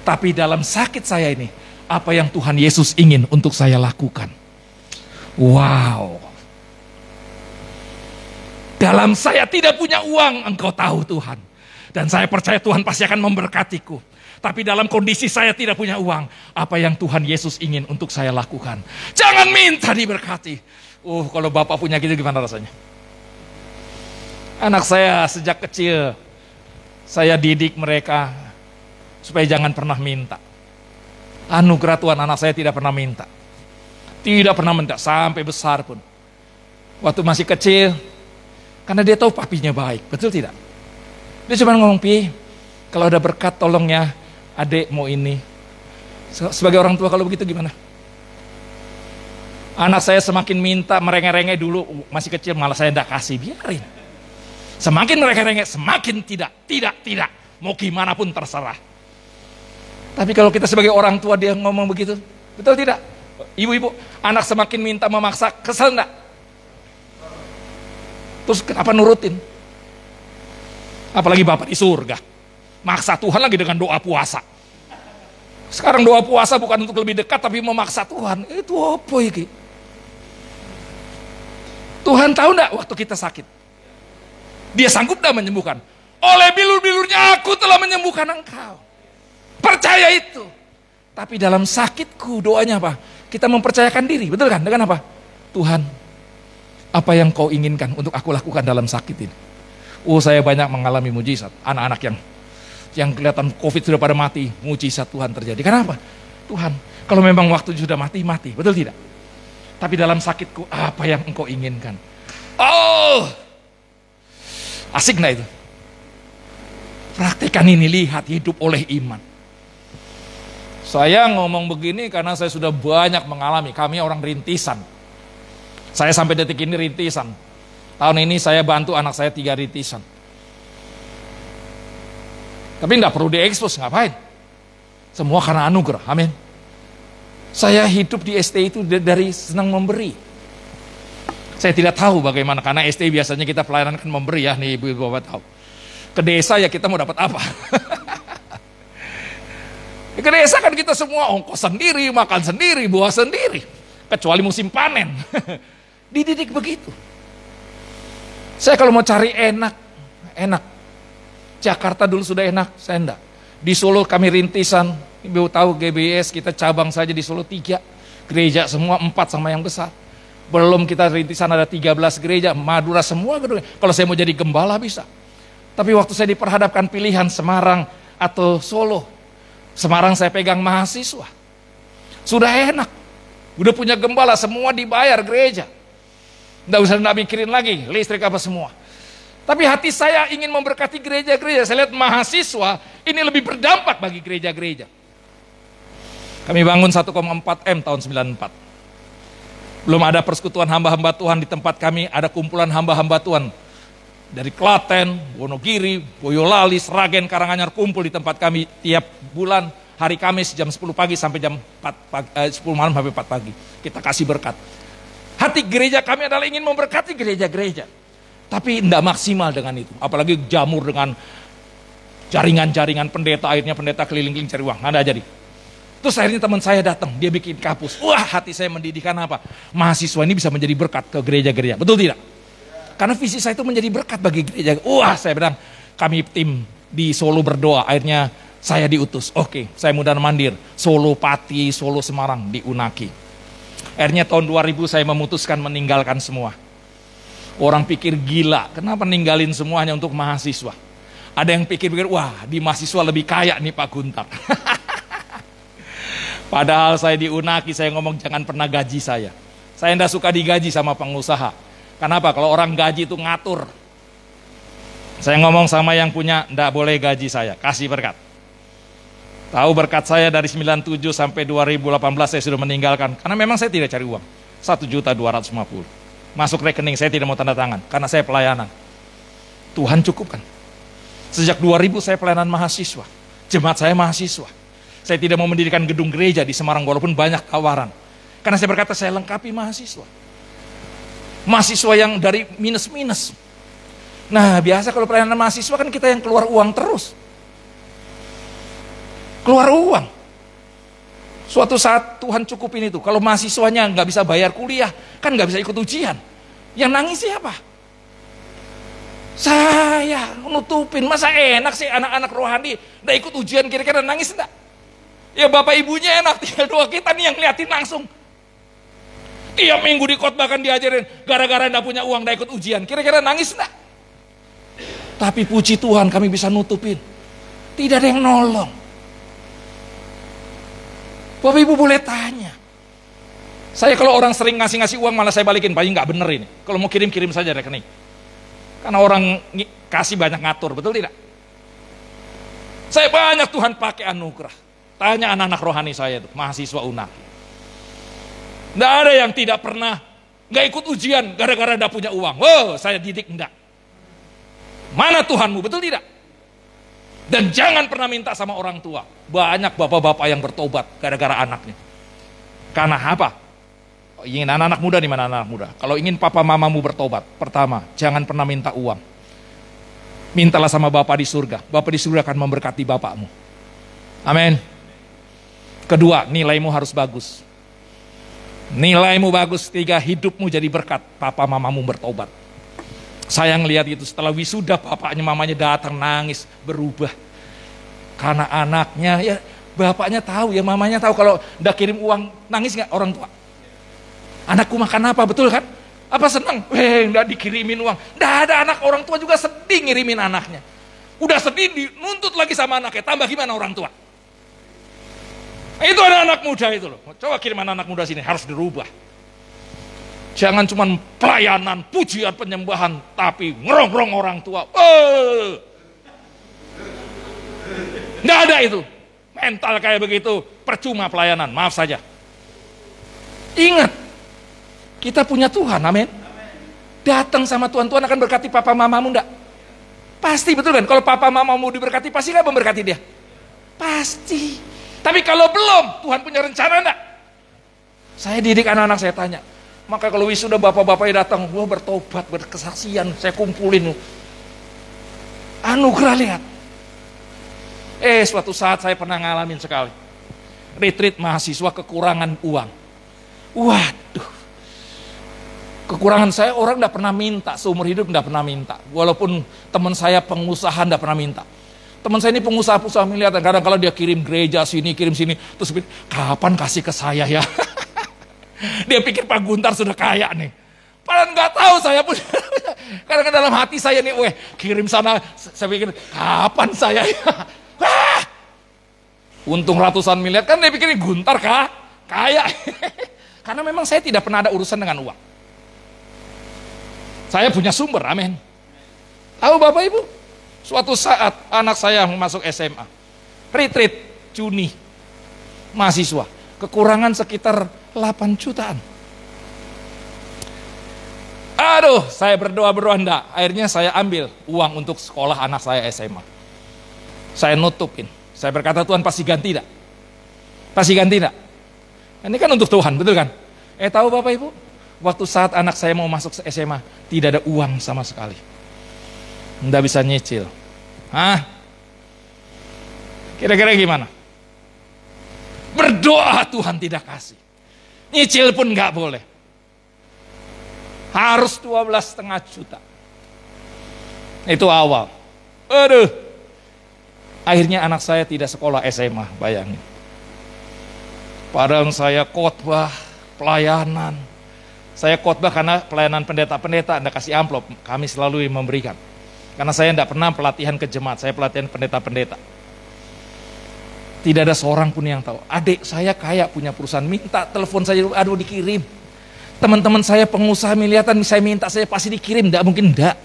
Tapi dalam sakit saya ini, apa yang Tuhan Yesus ingin untuk saya lakukan? Wow. Dalam saya tidak punya uang, Engkau tahu Tuhan. Dan saya percaya Tuhan pasti akan memberkatiku. Tapi dalam kondisi saya tidak punya uang, apa yang Tuhan Yesus ingin untuk saya lakukan? Jangan minta diberkati. Kalau Bapak punya gitu gimana rasanya? Anak saya sejak kecil, saya didik mereka supaya jangan pernah minta. Anugerah Tuhan, anak saya tidak pernah minta. Tidak pernah minta, sampai besar pun. Waktu masih kecil, karena dia tahu papinya baik, betul tidak? Dia cuma ngomong, Pi, kalau ada berkat tolong ya, adek mau ini. Sebagai orang tua kalau begitu gimana? Anak saya semakin minta, merengek-rengek dulu, masih kecil malah saya tidak kasih, biarin. Semakin merengek-rengek, semakin tidak. Mau gimana pun terserah. Tapi kalau kita sebagai orang tua dia ngomong begitu, betul tidak? Ibu-ibu, anak semakin minta memaksa, kesel enggak? Terus kenapa nurutin? Apalagi Bapak di surga. Maksa Tuhan lagi dengan doa puasa. Sekarang doa puasa bukan untuk lebih dekat, tapi memaksa Tuhan. Itu apa ini? Tuhan tahu enggak waktu kita sakit? Dia sanggup enggak menyembuhkan? Oleh bilur-bilurnya aku telah menyembuhkan engkau. Percaya itu. Tapi dalam sakitku doanya apa? Kita mempercayakan diri, betul kan? Dengan apa? Tuhan, apa yang kau inginkan untuk aku lakukan dalam sakit ini? Saya banyak mengalami mujizat. Anak-anak yang kelihatan COVID sudah pada mati, mujizat Tuhan terjadi. Kenapa? Tuhan, kalau memang waktu sudah mati, betul tidak? Tapi dalam sakitku, apa yang engkau inginkan? Asik gak itu? Praktikan ini, lihat hidup oleh iman. Saya ngomong begini karena saya sudah banyak mengalami. Kami orang rintisan. Saya sampai detik ini rintisan. Tahun ini saya bantu anak saya 3 rintisan. Tapi nggak perlu diekspos, ngapain? Semua karena anugerah, amin. Saya hidup di ST itu dari senang memberi. Saya tidak tahu bagaimana, karena ST biasanya kita pelayanan kan memberi ya, nih ibu-ibu bapak tahu. Ke desa ya kita mau dapat apa? Ke desa kan kita semua ongkos sendiri, makan sendiri, buah sendiri. Kecuali musim panen. Dididik begitu. Saya kalau mau cari enak. Jakarta dulu sudah enak, saya enggak. Di Solo kami rintisan, Ibu tahu GBS kita cabang saja di Solo 3. Gereja semua 4 sama yang besar. Belum kita rintisan ada 13 gereja, Madura semua gedung. Kalau saya mau jadi gembala bisa. Tapi waktu saya diperhadapkan pilihan Semarang atau Solo, Semarang saya pegang mahasiswa. Sudah enak. Udah punya gembala, semua dibayar gereja. Nggak mikirin lagi, listrik apa semua. Tapi hati saya ingin memberkati gereja-gereja. Saya lihat mahasiswa ini lebih berdampak bagi gereja-gereja. Kami bangun 1,4 M tahun 94. Belum ada persekutuan hamba-hamba Tuhan di tempat kami, ada kumpulan hamba-hamba Tuhan. Dari Klaten, Wonogiri, Boyolali, Sragen, Karanganyar kumpul di tempat kami tiap bulan hari Kamis jam 10 pagi sampai jam 10 malam sampai 4 pagi. Kita kasih berkat. Hati gereja kami adalah ingin memberkati gereja-gereja. Tapi tidak maksimal dengan itu. Apalagi jamur dengan jaringan-jaringan pendeta, akhirnya pendeta keliling-keliling cari uang. Nggak jadi. Terus akhirnya teman saya datang, dia bikin kapus. Wah, hati saya mendidihkan apa? Mahasiswa ini bisa menjadi berkat ke gereja-gereja. Betul tidak? Karena visi saya itu menjadi berkat bagi gereja. Wah, saya bilang, kami tim di Solo berdoa. Akhirnya saya diutus. Oke, saya mudah mandir. Solo, Pati, Solo, Semarang, di Unaki. Akhirnya tahun 2000 saya memutuskan meninggalkan semua. Orang pikir gila, kenapa ninggalin semuanya untuk mahasiswa? Ada yang pikir-pikir, wah di mahasiswa lebih kaya nih Pak Guntar. Padahal saya di Unaki, saya ngomong jangan pernah gaji saya. Saya tidak suka digaji sama pengusaha. Kenapa? Kalau orang gaji itu ngatur. Saya ngomong sama yang punya, tidak boleh gaji saya, kasih berkat. Tahu berkat saya dari 97 sampai 2018 saya sudah meninggalkan. Karena memang saya tidak cari uang. 1.250.000. Masuk rekening, saya tidak mau tanda tangan. Karena saya pelayanan. Tuhan cukupkan. Sejak 2000 saya pelayanan mahasiswa. Jemaat saya mahasiswa. Saya tidak mau mendirikan gedung gereja di Semarang walaupun banyak tawaran. Karena saya berkata saya lengkapi mahasiswa. Mahasiswa yang dari minus-minus. Nah biasa kalau pelayanan mahasiswa kan kita yang keluar uang terus. Keluar uang. Suatu saat Tuhan cukupin itu. Kalau mahasiswanya nggak bisa bayar kuliah, kan nggak bisa ikut ujian. Yang nangis siapa? Saya nutupin. Masa enak sih anak-anak rohani nggak ikut ujian kira-kira nangis enggak? Ya bapak ibunya enak, tinggal doa kita nih yang liatin langsung. Tiap minggu dikhotbahkan diajarin, gara-gara enggak punya uang enggak ikut ujian. Kira-kira nangis enggak? Tapi puji Tuhan kami bisa nutupin. Tidak ada yang nolong. Bapak ibu boleh tanya. Saya kalau orang sering ngasih uang malah saya balikin, paling nggak bener ini. Kalau mau kirim saja rekening. Karena orang kasih banyak ngatur, betul tidak? Saya banyak Tuhan pakai anugerah. Tanya anak-anak rohani saya itu, mahasiswa UNAK. Nggak ada yang tidak pernah nggak ikut ujian gara-gara nggak punya uang. Oh, saya didik enggak. Mana Tuhanmu, betul tidak? Dan jangan pernah minta sama orang tua. Banyak bapak-bapak yang bertobat gara-gara anaknya. Karena apa? Ingin anak-anak muda di mana anak muda? Kalau ingin papa mamamu bertobat, pertama, jangan pernah minta uang. Mintalah sama Bapa di surga. Bapa di surga akan memberkati bapakmu. Amin. Kedua, nilaimu harus bagus. Nilaimu bagus. Tiga, hidupmu jadi berkat. Papa mamamu bertobat. Saya ngelihat itu setelah wisuda, bapaknya mamanya datang nangis, berubah. Karena anaknya, ya bapaknya tahu, ya mamanya tahu kalau udah kirim uang, nangis nggak orang tua? Anakku makan apa, betul kan? Apa senang? Nggak dikirimin uang. Nggak ada anak orang tua juga sedih ngirimin anaknya. Udah sedih, nuntut lagi sama anaknya. Tambah gimana orang tua? Itu anak-anak muda itu loh. Coba kirim anak-anak muda sini, harus dirubah. Jangan cuma pelayanan, pujian, penyembahan, tapi ngerongrong orang tua. Nggak ada itu. Mental kayak begitu, percuma pelayanan, maaf saja. Ingat, kita punya Tuhan, amin. Datang sama Tuhan, Tuhan akan berkati papa mamamu enggak? Pasti, betul kan? Kalau papa mamamu diberkati, pasti nggak memberkati dia? Pasti. Tapi kalau belum, Tuhan punya rencana enggak? Saya didik anak-anak, saya tanya. Maka kalau wisuda bapak-bapaknya datang, gua bertobat, berkesaksian, saya kumpulin. Anugerah, lihat. Suatu saat saya pernah ngalamin sekali. Retreat mahasiswa kekurangan uang. Waduh. Kekurangan saya orang enggak pernah minta, seumur hidup enggak pernah minta. Walaupun teman saya pengusaha enggak pernah minta. Teman saya ini pengusaha miliaran. Kadang kalau dia kirim gereja sini, kirim sini. Terus kapan kasih ke saya ya? Dia pikir Pak Guntar sudah kaya nih. Padahal nggak tahu saya pun. Kadang dalam hati saya nih, kirim sana. Saya pikir kapan saya ya? Wah, untung ratusan miliar. Kan dia pikir Guntar kaya. Karena memang saya tidak pernah ada urusan dengan uang. Saya punya sumber, amin. Tahu Bapak Ibu? Suatu saat anak saya masuk SMA, retreat Juni, mahasiswa, kekurangan sekitar 8 jutaan. Aduh, saya berdoa enggak. Akhirnya saya ambil uang untuk sekolah anak saya SMA. Saya nutupin. Saya berkata, Tuhan pasti ganti enggak? Pasti ganti enggak? Ini kan untuk Tuhan, betul kan? Tahu Bapak Ibu? Waktu saat anak saya mau masuk SMA, tidak ada uang sama sekali. Nggak bisa nyicil. Hah? Kira-kira gimana? Berdoa Tuhan tidak kasih. Nyicil pun nggak boleh. Harus 12,5 juta. Itu awal. Aduh. Akhirnya anak saya tidak sekolah SMA, bayangin. Padahal saya khotbah, pelayanan. Saya khotbah karena pelayanan pendeta-pendeta, Anda kasih amplop, kami selalu memberikan. Karena saya tidak pernah pelatihan ke jemaat, saya pelatihan pendeta-pendeta. Tidak ada seorang pun yang tahu. Adik saya kaya punya perusahaan, minta telepon saya, aduh dikirim. Teman-teman saya pengusaha miliaran, saya minta saya pasti dikirim, tidak mungkin tidak.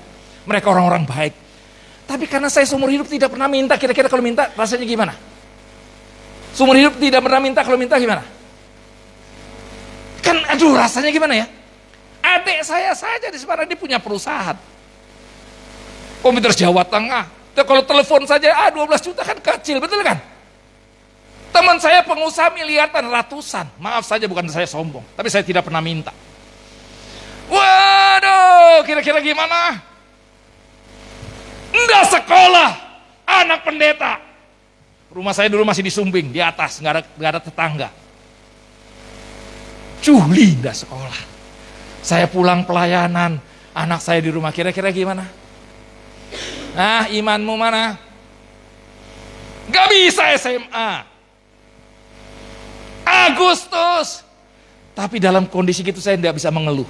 Mereka orang-orang baik. Tapi karena saya seumur hidup tidak pernah minta, kira-kira kalau minta rasanya gimana? Seumur hidup tidak pernah minta, kalau minta gimana? Kan aduh rasanya gimana ya? Adik saya saja di Semarang dia punya perusahaan. Komputer Jawa Tengah. Kalau telepon saja 12 juta kan kecil, betul kan? Teman saya pengusaha miliaran, ratusan. Maaf saja bukan saya sombong, tapi saya tidak pernah minta. Waduh, kira-kira gimana? Enggak sekolah, anak pendeta. Rumah saya dulu masih di Sumbing, di atas, nggak ada tetangga. Juli enggak sekolah. Saya pulang pelayanan, anak saya di rumah, kira-kira gimana? Nah, imanmu mana? Gak bisa SMA. Agustus. Tapi dalam kondisi gitu saya tidak bisa mengeluh.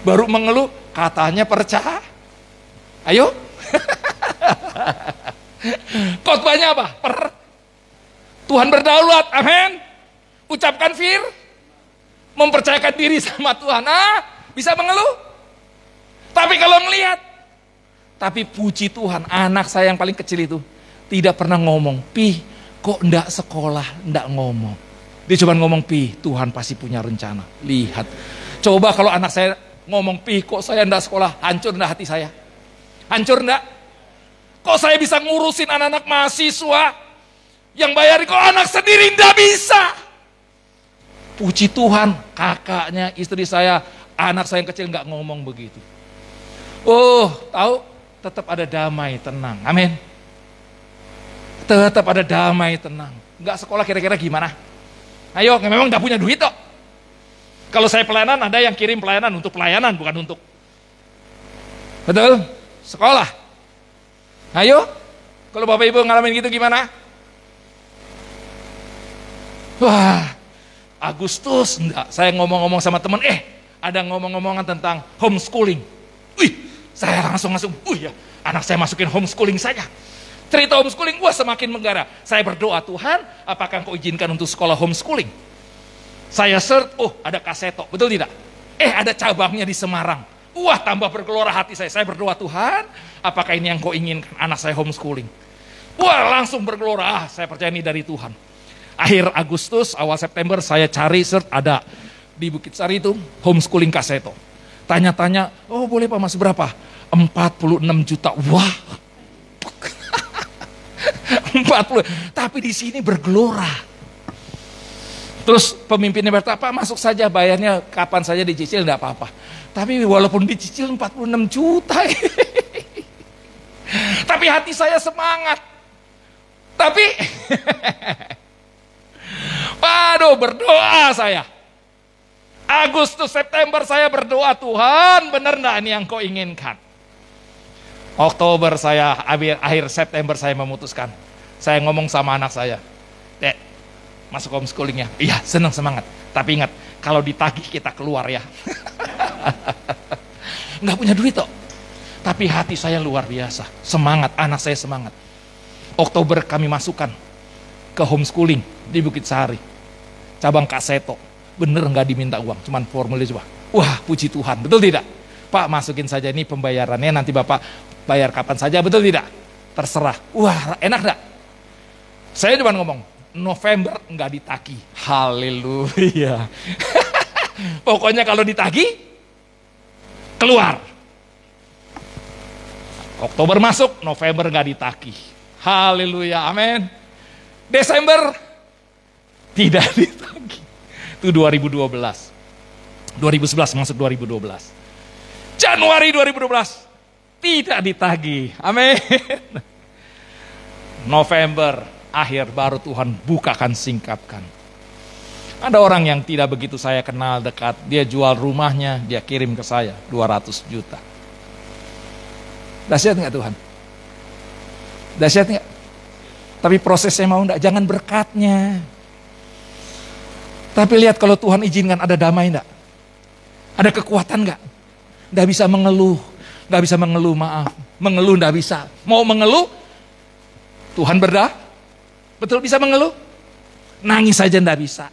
Baru mengeluh, katanya percaya. Ayo. Khotbahnya apa? Tuhan berdaulat, amin. Ucapkan mempercayakan diri sama Tuhan. Bisa mengeluh. Tapi kalau melihat, tapi puji Tuhan, anak saya yang paling kecil itu tidak pernah ngomong, Pi, kok ndak sekolah, ndak ngomong. Dia cuma ngomong, Pi, Tuhan pasti punya rencana. Lihat, coba kalau anak saya ngomong, Pi, kok saya ndak sekolah, hancur ndak hati saya? Hancur ndak? Kok saya bisa ngurusin anak-anak mahasiswa yang bayarin, kok anak sendiri ndak bisa? Puji Tuhan, kakaknya, istri saya, anak saya yang kecil nggak ngomong begitu. Oh, tahu? Tetap ada damai, tenang. Amin. Tetap ada damai, tenang. Enggak sekolah kira-kira gimana? Ayo, memang enggak punya duit kok. Kalau saya pelayanan, ada yang kirim pelayanan untuk pelayanan, bukan untuk. Betul? Sekolah. Ayo, kalau Bapak Ibu ngalamin gitu gimana? Wah, Agustus enggak. Saya ngomong-ngomong sama teman, ada ngomong-ngomongan tentang homeschooling. Wih, saya langsung ya, anak saya masukin homeschooling saja. Cerita homeschooling, semakin menggara. Saya berdoa, Tuhan, apakah Engkau izinkan untuk sekolah homeschooling? Saya search, ada Kaseto, betul tidak? Ada cabangnya di Semarang. Tambah bergelora hati saya. Saya berdoa, Tuhan, apakah ini yang Engkau inginkan, anak saya homeschooling? Langsung bergelora, saya percaya ini dari Tuhan. Akhir Agustus, awal September, saya cari search, ada di Bukit Sari itu, homeschooling Kaseto. Tanya-tanya, boleh Pak Mas berapa? 46 juta. Wah. 40. Tapi di sini bergelora. Terus pemimpinnya berkata, Pak masuk saja, bayarnya kapan saja dicicil enggak apa-apa. Tapi walaupun dicicil 46 juta. Tapi hati saya semangat. Tapi waduh, berdoa saya. Agustus, September saya berdoa, Tuhan benar enggak ini yang Kau inginkan? Oktober saya, akhir September saya memutuskan. Saya ngomong sama anak saya, Dek, masuk homeschooling ya? Iya, senang, semangat. Tapi ingat, kalau ditagih kita keluar ya. Nggak punya duit kok. Tapi hati saya luar biasa. Semangat, anak saya semangat. Oktober kami masukkan ke homeschooling di Bukit Sari. Cabang Kak Seto. Bener nggak diminta uang, cuman formulir coba. Wah, puji Tuhan, betul tidak? Pak, masukin saja ini pembayarannya, nanti Bapak bayar kapan saja, betul tidak? Terserah. Wah, enak gak? Saya cuma ngomong, November nggak ditagih. Haleluya. Pokoknya kalau ditagih, keluar. Oktober masuk, November nggak ditagih. Haleluya, amin. Desember tidak ditagih. Itu 2012. 2011 masuk 2012. Januari 2012 tidak ditagih. Amin. November akhir baru Tuhan bukakan, singkapkan. Ada orang yang tidak begitu saya kenal dekat, dia jual rumahnya, dia kirim ke saya 200 juta. Dahsyat nggak Tuhan? Dahsyat nggak? Tapi prosesnya mau enggak? Jangan berkatnya. Tapi lihat kalau Tuhan izinkan ada damai enggak? Ada kekuatan enggak? Enggak bisa mengeluh. Enggak bisa mengeluh, maaf. Mengeluh enggak bisa. Mau mengeluh, Tuhan berdah. Betul bisa mengeluh? Nangis saja enggak bisa.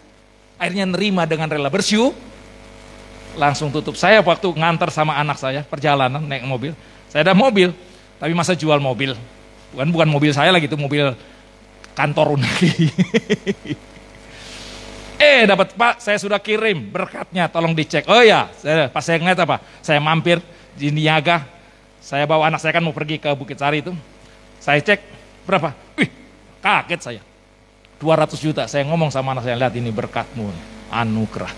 Akhirnya nerima dengan rela, bersyukur. Langsung tutup. Saya waktu ngantar sama anak saya, perjalanan naik mobil. Saya ada mobil, tapi masa jual mobil? Bukan mobil saya lagi, itu mobil kantor Unagi. Dapat Pak, saya sudah kirim berkatnya, tolong dicek. Oh ya, pas saya ngeliat apa? Saya mampir di Niaga, saya bawa anak saya kan mau pergi ke Bukit Sari itu. Saya cek, berapa? Wih, kaget saya. 200 juta, saya ngomong sama anak saya, lihat ini berkatmu, anugerah.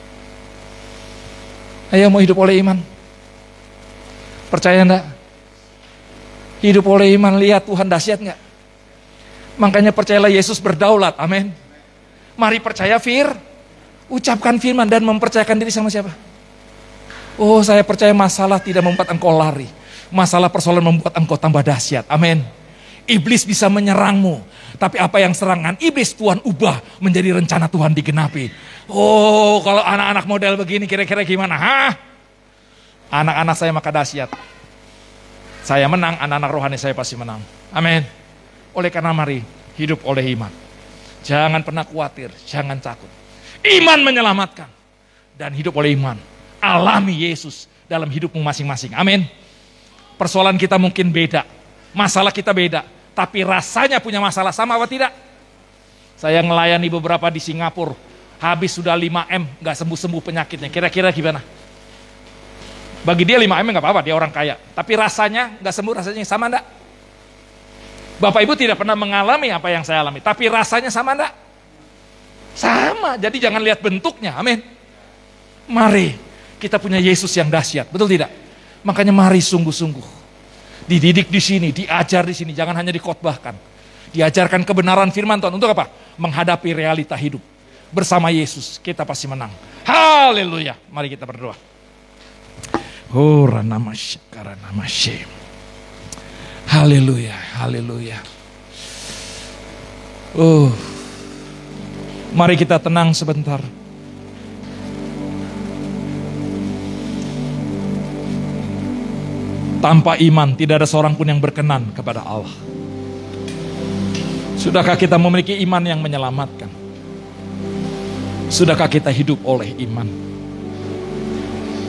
Ayo mau hidup oleh iman. Percaya enggak? Hidup oleh iman, lihat Tuhan dahsyat enggak? Makanya percayalah Yesus berdaulat, amin. Mari percaya ucapkan firman dan mempercayakan diri sama siapa? Oh, saya percaya masalah tidak membuat engkau lari. Masalah persoalan membuat engkau tambah dahsyat, amin. Iblis bisa menyerangmu, tapi apa yang serangan iblis Tuhan ubah menjadi rencana Tuhan digenapi. Oh, kalau anak-anak model begini kira-kira gimana? Hah? Anak-anak saya maka dahsyat. Saya menang, anak-anak rohani saya pasti menang. Amin. Oleh karena mari hidup oleh iman. Jangan pernah khawatir, jangan takut. Iman menyelamatkan. Dan hidup oleh iman. Alami Yesus dalam hidupmu masing-masing. Amin. Persoalan kita mungkin beda. Masalah kita beda. Tapi rasanya punya masalah sama apa tidak? Saya ngelayani beberapa di Singapura. Habis sudah 5M, gak sembuh-sembuh penyakitnya. Kira-kira gimana? Bagi dia 5M gak apa-apa, dia orang kaya. Tapi rasanya gak sembuh, rasanya sama enggak? Bapak Ibu tidak pernah mengalami apa yang saya alami. Tapi rasanya sama enggak? Sama, jadi jangan lihat bentuknya, amin. Mari, kita punya Yesus yang dahsyat, betul tidak? Makanya mari sungguh-sungguh. Dididik di sini, diajar di sini, jangan hanya dikotbahkan. Diajarkan kebenaran firman Tuhan, untuk apa? Menghadapi realita hidup. Bersama Yesus, kita pasti menang. Haleluya, mari kita berdoa. Haleluya, haleluya. Mari kita tenang sebentar. Tanpa iman tidak ada seorang pun yang berkenan kepada Allah. Sudahkah kita memiliki iman yang menyelamatkan? Sudahkah kita hidup oleh iman?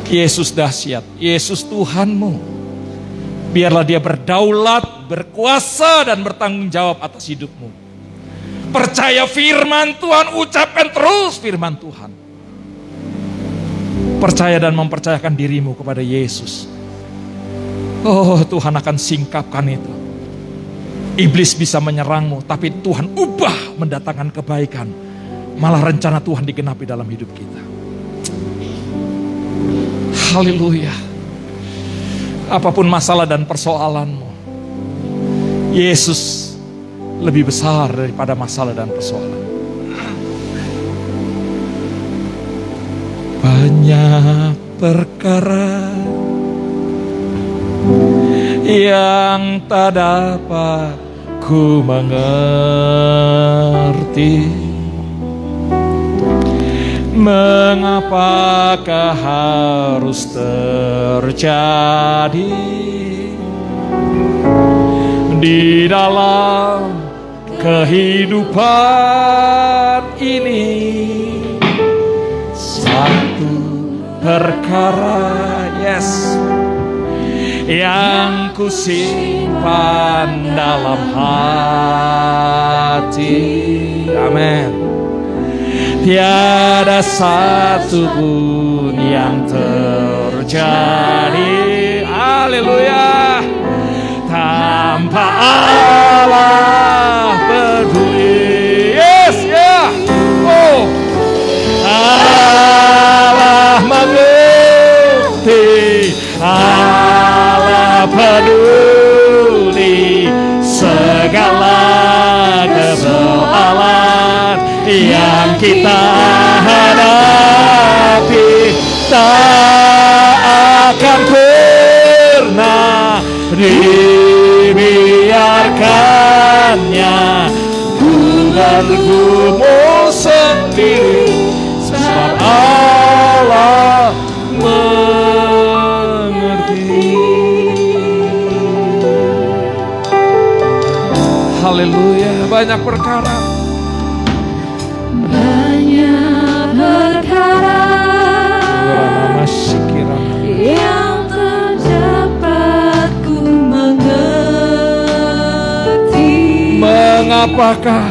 Yesus dahsyat, Yesus Tuhanmu. Biarlah dia berdaulat, berkuasa dan bertanggung jawab atas hidupmu. Percaya firman Tuhan, ucapkan terus firman Tuhan. Percaya dan mempercayakan dirimu kepada Yesus. Oh, Tuhan akan singkapkan itu. Iblis bisa menyerangmu, tapi Tuhan ubah mendatangkan kebaikan. Malah rencana Tuhan digenapi dalam hidup kita. Haleluya. Apapun masalah dan persoalanmu, Yesus lebih besar daripada masalah dan persoalan. Banyak perkara yang tak dapat ku mengerti. Mengapakah harus terjadi di dalam kehidupan ini? Satu perkara, yes, yang ku simpan dalam hati. Amin. Tiada satu pun yang terjadi, haleluya, tanpa Allah peduli. Yes, ya. Oh, Allah mengerti, Allah peduli segala persoalan yang kita hadapi. Tak akan pernah dibiarkannya ku bergumul sendiri, sebab Allah mengerti. Haleluya. Banyak perkara, yang terdapat ku mengerti. Mengapakah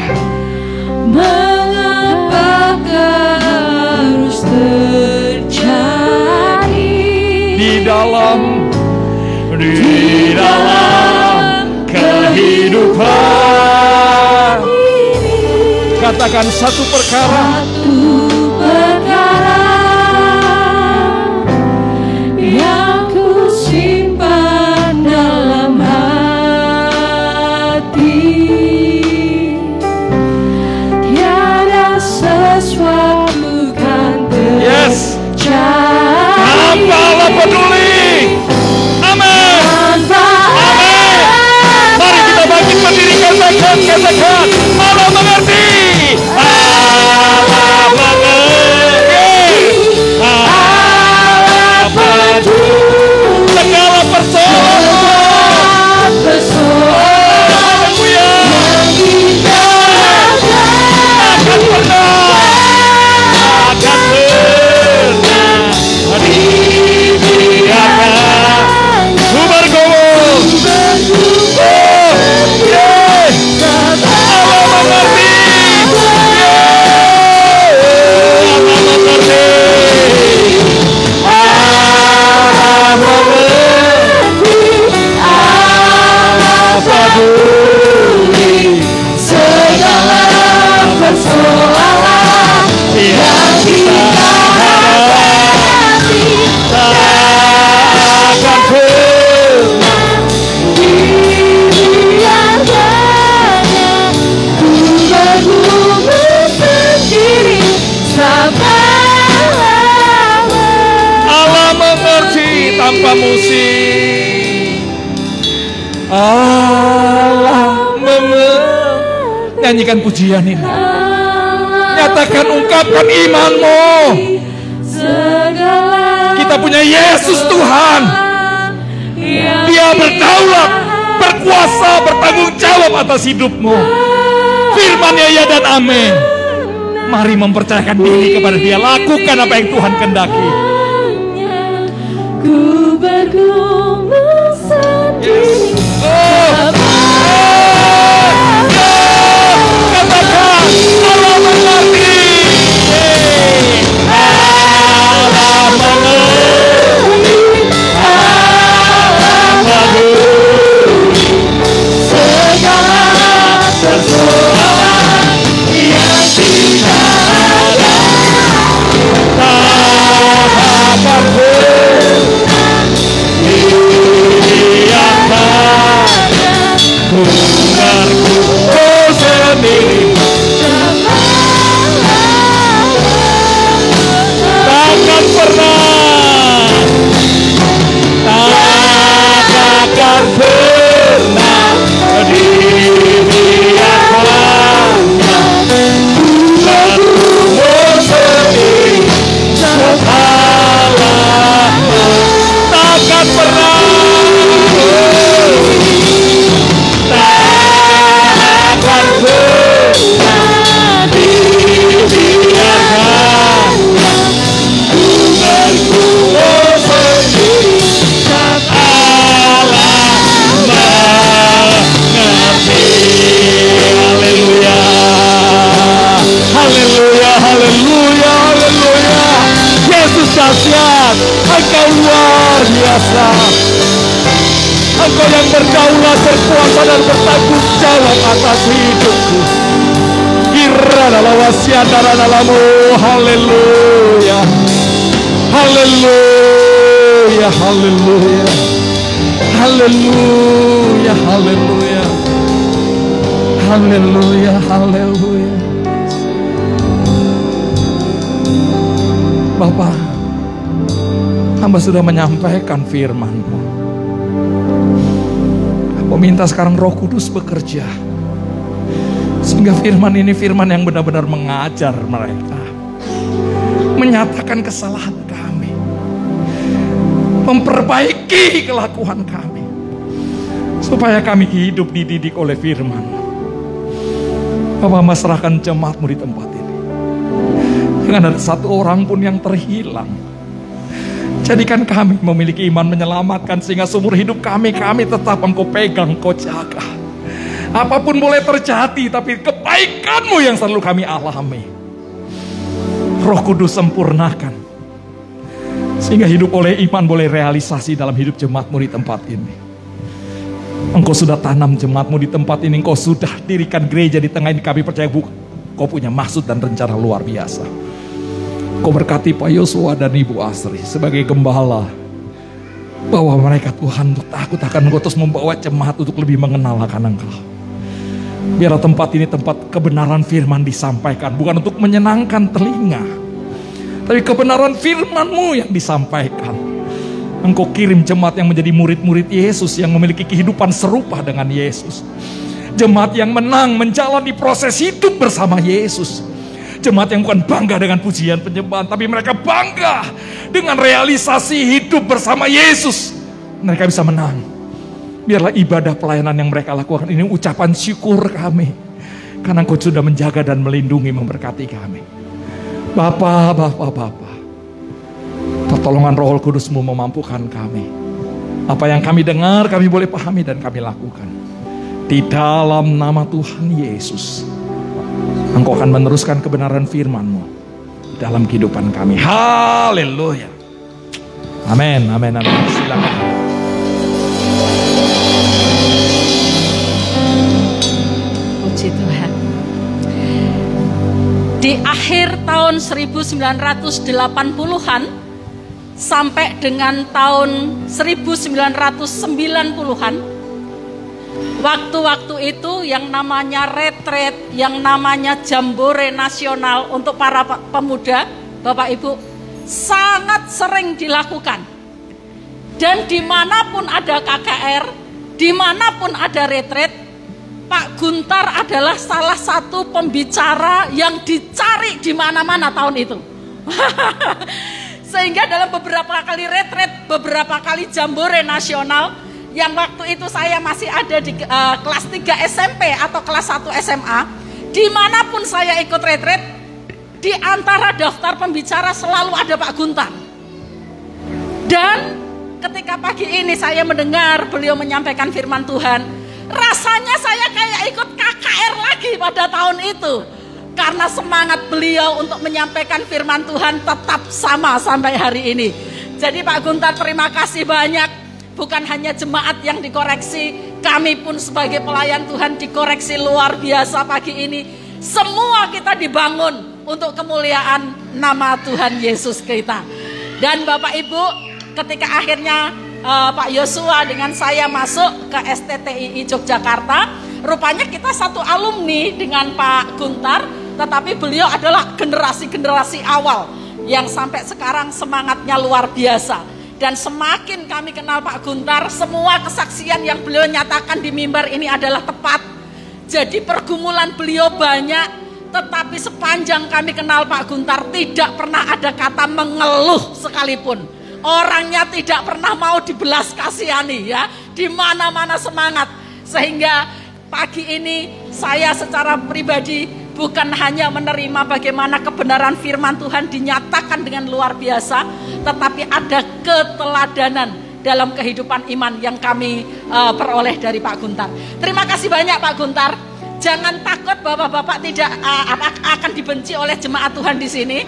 harus terjadi di dalam kehidupan? Katakan satu perkara yang ku simpan dalam hati. Tiada sesuatu kan yes, terjadi tanpa Allah peduli. Amin. Amin. Mari kita bangkit berdiri, katakan Allah mengerti. Allah mengerti. Allah peduli segala persoalan yang kita akan pernah dibiarkan ku bergumul. Tanpa musik, Allah mengerti. Nyanyikan pujian ini, nyatakan, ungkapkan imanmu. Kita punya Yesus Tuhan, Dia berdaulat, berkuasa, bertanggung jawab atas hidupmu. Firman-Nya ya dan amin. Mari mempercayakan diri kepada Dia, lakukan apa yang Tuhan kehendaki. Ku bergumul sendiri. Katakan Allah mengerti. Allah mengerti. Allah peduli segala persoalan yang kita hadapi. Tak akan pernah Engkau yang berdaulat, berkuasa dan bertanggung jawab atas hidupku. Haleluya. Haleluya. Haleluya. Haleluya. Haleluya. Haleluya. Haleluya. Bapak, hamba sudah menyampaikan firman-Mu. Hamba minta sekarang Roh Kudus bekerja, sehingga firman ini firman yang benar-benar mengajar mereka, menyatakan kesalahan kami, memperbaiki kelakuan kami, supaya kami hidup dididik oleh firman. Bapak, hamba serahkan jemaat-Mu di tempat ini. Jangan ada satu orang pun yang terhilang. Jadikan kami memiliki iman menyelamatkan, sehingga seumur hidup kami tetap Engkau pegang, Engkau jaga. Apapun boleh terjadi, tapi kebaikan-Mu yang selalu kami alami. Roh Kudus sempurnakan, sehingga hidup oleh iman boleh realisasi dalam hidup jemaat-Mu di tempat ini. Engkau sudah tanam jemaat-Mu di tempat ini. Engkau sudah dirikan gereja di tengah ini. Kami percaya Kau punya maksud dan rencana luar biasa. Kau berkati Pak Yosua dan Ibu Asri sebagai gembala, bahwa mereka Tuhan untuk takut akan Engkau, terus membawa jemaat untuk lebih mengenal akan Engkau. Biarlah tempat ini tempat kebenaran firman disampaikan, bukan untuk menyenangkan telinga, tapi kebenaran firman-Mu yang disampaikan. Engkau kirim jemaat yang menjadi murid-murid Yesus, yang memiliki kehidupan serupa dengan Yesus. Jemaat yang menang menjalani proses hidup bersama Yesus. Jemaat yang bukan bangga dengan pujian penyembahan, tapi mereka bangga dengan realisasi hidup bersama Yesus. Mereka bisa menang. Biarlah ibadah pelayanan yang mereka lakukan ini ucapan syukur kami, karena Engkau sudah menjaga dan melindungi, memberkati kami. Bapa, pertolongan Roh Kudus-Mu memampukan kami. Apa yang kami dengar, kami boleh pahami dan kami lakukan. Di dalam nama Tuhan Yesus, Engkau akan meneruskan kebenaran firman-Mu dalam kehidupan kami. Haleluya. Amin, amin, amin. Silakan. Puji Tuhan. Di akhir tahun 1980-an sampai dengan tahun 1990-an, waktu-waktu itu yang namanya retret, yang namanya jambore nasional untuk para pemuda, Bapak Ibu, sangat sering dilakukan. Dan dimanapun ada KKR, dimanapun ada retret, Pak Guntar adalah salah satu pembicara yang dicari di mana-mana tahun itu. Sehingga dalam beberapa kali retret, beberapa kali jambore nasional, yang waktu itu saya masih ada di kelas 3 SMP atau kelas 1 SMA, dimanapun saya ikut retret, di antara daftar pembicara selalu ada Pak Guntar. Dan ketika pagi ini saya mendengar beliau menyampaikan firman Tuhan, rasanya saya kayak ikut KKR lagi pada tahun itu. Karena semangat beliau untuk menyampaikan firman Tuhan tetap sama sampai hari ini. Jadi Pak Guntar, terima kasih banyak. Bukan hanya jemaat yang dikoreksi, kami pun sebagai pelayan Tuhan dikoreksi luar biasa pagi ini. Semua kita dibangun untuk kemuliaan nama Tuhan Yesus kita. Dan Bapak Ibu, ketika akhirnya Pak Yosua dengan saya masuk ke STTII Yogyakarta, rupanya kita satu alumni dengan Pak Guntar, tetapi beliau adalah generasi-generasi awal yang sampai sekarang semangatnya luar biasa. Dan semakin kami kenal Pak Guntar, semua kesaksian yang beliau nyatakan di mimbar ini adalah tepat. Jadi pergumulan beliau banyak, tetapi sepanjang kami kenal Pak Guntar tidak pernah ada kata mengeluh sekalipun. Orangnya tidak pernah mau dibelas kasihani, ya. Di mana-mana semangat. Sehingga pagi ini saya secara pribadi bukan hanya menerima bagaimana kebenaran firman Tuhan dinyatakan dengan luar biasa, tetapi ada keteladanan dalam kehidupan iman yang kami peroleh dari Pak Guntar. Terima kasih banyak Pak Guntar. Jangan takut bahwa Bapak tidak akan dibenci oleh jemaat Tuhan di sini.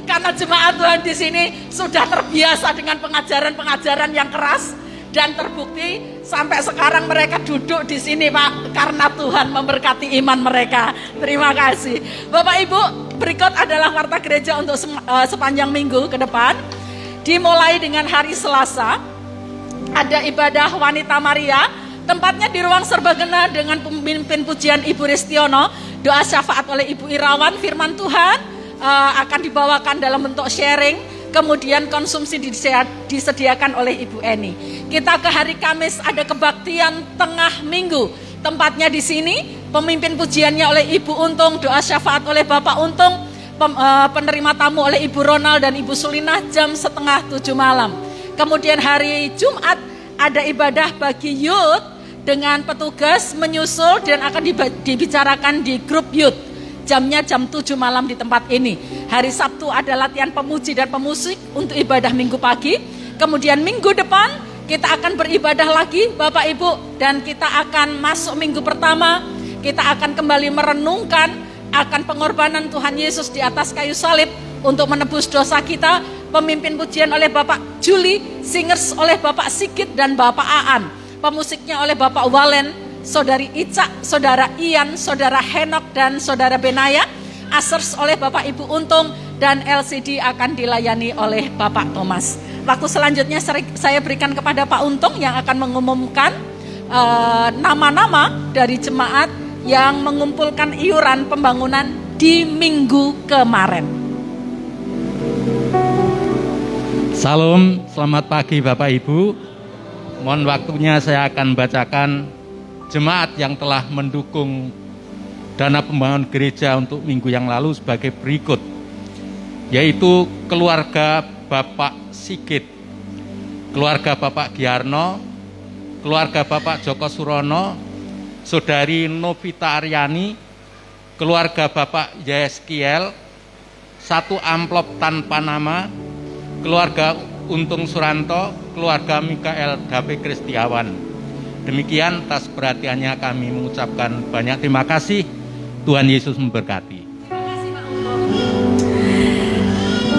Karena jemaat Tuhan di sini sudah terbiasa dengan pengajaran-pengajaran yang keras. Dan terbukti sampai sekarang mereka duduk di sini Pak, karena Tuhan memberkati iman mereka. Terima kasih. Bapak Ibu, berikut adalah warta gereja untuk sepanjang minggu ke depan. Dimulai dengan hari Selasa, ada ibadah wanita Maria. Tempatnya di ruang serbaguna dengan pemimpin pujian Ibu Ristiono. Doa syafaat oleh Ibu Irawan, firman Tuhan akan dibawakan dalam bentuk sharing. Kemudian konsumsi disediakan oleh Ibu Eni. Kita ke hari Kamis ada kebaktian tengah minggu. Tempatnya di sini, pemimpin pujiannya oleh Ibu Untung, doa syafaat oleh Bapak Untung, penerima tamu oleh Ibu Ronald dan Ibu Sulinah jam 6:30 malam. Kemudian hari Jumat ada ibadah bagi youth dengan petugas menyusul dan akan dibicarakan di grup youth. Jamnya jam 7 malam di tempat ini. Hari Sabtu ada latihan pemuji dan pemusik untuk ibadah minggu pagi. Kemudian minggu depan kita akan beribadah lagi Bapak Ibu. Dan kita akan masuk minggu pertama. Kita akan kembali merenungkan akan pengorbanan Tuhan Yesus di atas kayu salib untuk menebus dosa kita. Pemimpin pujian oleh Bapak Juli, singers oleh Bapak Sigit dan Bapak Aan. Pemusiknya oleh Bapak Walen, Saudari Icak, Saudara Ian, Saudara Henok, dan Saudara Benaya. Asers oleh Bapak Ibu Untung, dan LCD akan dilayani oleh Bapak Thomas. Waktu selanjutnya saya berikan kepada Pak Untung yang akan mengumumkan nama-nama dari jemaat yang mengumpulkan iuran pembangunan di minggu kemarin. Salam, selamat pagi Bapak Ibu. Mohon waktunya saya akan bacakan jemaat yang telah mendukung dana pembangunan gereja untuk minggu yang lalu sebagai berikut, yaitu keluarga Bapak Sigit, keluarga Bapak Giarno, keluarga Bapak Joko Surono, Saudari Novita Aryani, keluarga Bapak Yeskiel, 1 amplop tanpa nama, keluarga Untung Suranto, keluarga Mikael Dape Kristiawan. Demikian, atas perhatiannya kami mengucapkan banyak terima kasih. Tuhan Yesus memberkati.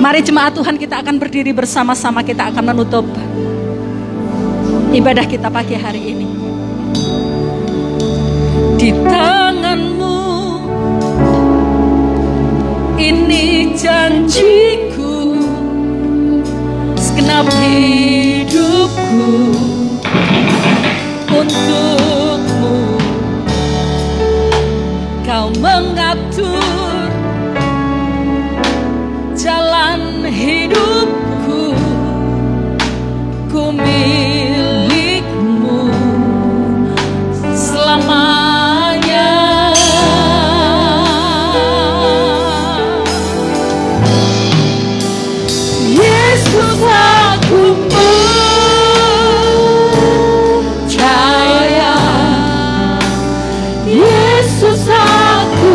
Mari jemaat Tuhan, kita akan berdiri bersama-sama. Kita akan menutup ibadah kita pagi hari ini. Di tanganmu ini janjiku, segenap hidupku untukmu. Kau mengatur jalan hidupku, ku milikmu selamanya. Yesus, aku percaya. Yesus, aku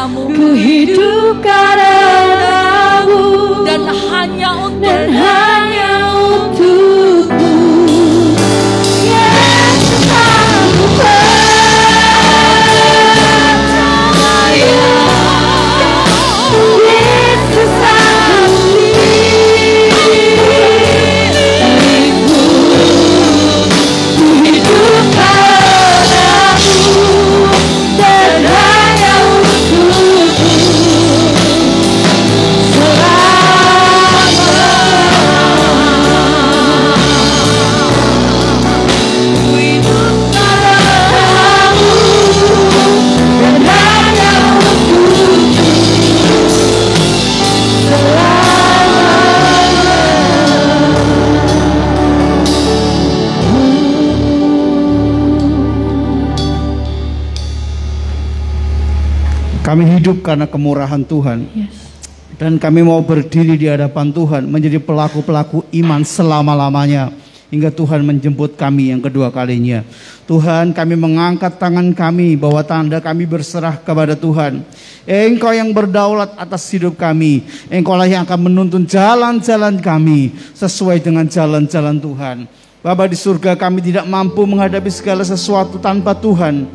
karenamu, ku hidup karenamu, dan hanya untuk dan hanya untukmu. Yesus aku percaya, Yesus aku milikmu, ku hidup karenamu, dan hanya untukmu Kami hidup karena kemurahan Tuhan. Dan kami mau berdiri di hadapan Tuhan, menjadi pelaku-pelaku iman selama-lamanya, hingga Tuhan menjemput kami yang kedua kalinya. Tuhan, kami mengangkat tangan kami, bahwa tanda kami berserah kepada Tuhan. Engkau yang berdaulat atas hidup kami. Engkau lah yang akan menuntun jalan-jalan kami sesuai dengan jalan-jalan Tuhan. Bapa di surga, kami tidak mampu menghadapi segala sesuatu tanpa Tuhan.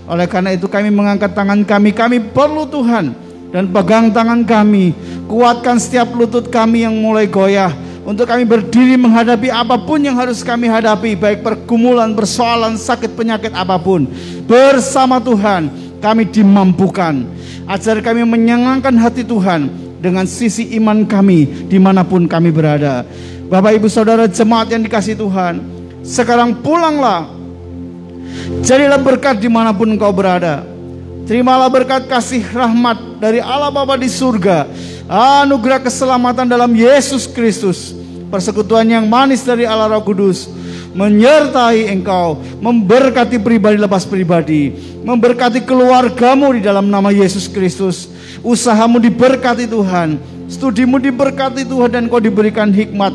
Oleh karena itu kami mengangkat tangan kami perlu Tuhan. Dan pegang tangan kami, kuatkan setiap lutut kami yang mulai goyah, untuk kami berdiri menghadapi apapun yang harus kami hadapi, baik pergumulan, persoalan, sakit, penyakit apapun. Bersama Tuhan kami dimampukan. Ajar kami menyenangkan hati Tuhan dengan sisi iman kami dimanapun kami berada. Bapak Ibu Saudara jemaat yang dikasihi Tuhan, sekarang pulanglah, jadilah berkat dimanapun engkau berada. Terimalah berkat kasih rahmat dari Allah Bapa di surga, anugerah keselamatan dalam Yesus Kristus, persekutuan yang manis dari Allah Roh Kudus menyertai engkau, memberkati pribadi lepas pribadi, memberkati keluargamu di dalam nama Yesus Kristus. Usahamu diberkati Tuhan, studimu diberkati Tuhan, dan kau diberikan hikmat.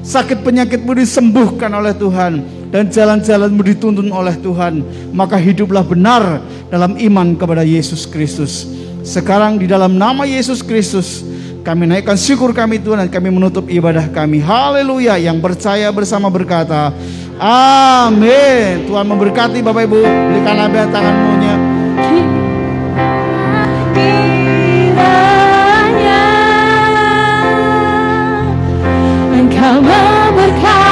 Sakit penyakitmu disembuhkan oleh Tuhan, dan jalan-jalanmu dituntun oleh Tuhan. Maka hiduplah benar dalam iman kepada Yesus Kristus. Sekarang di dalam nama Yesus Kristus kami naikkan syukur kami Tuhan, dan kami menutup ibadah kami. Haleluya. Yang percaya bersama berkata amin. Tuhan memberkati Bapak Ibu. Berikan abang tanganmu-nya. Kiranya Engkau memberkati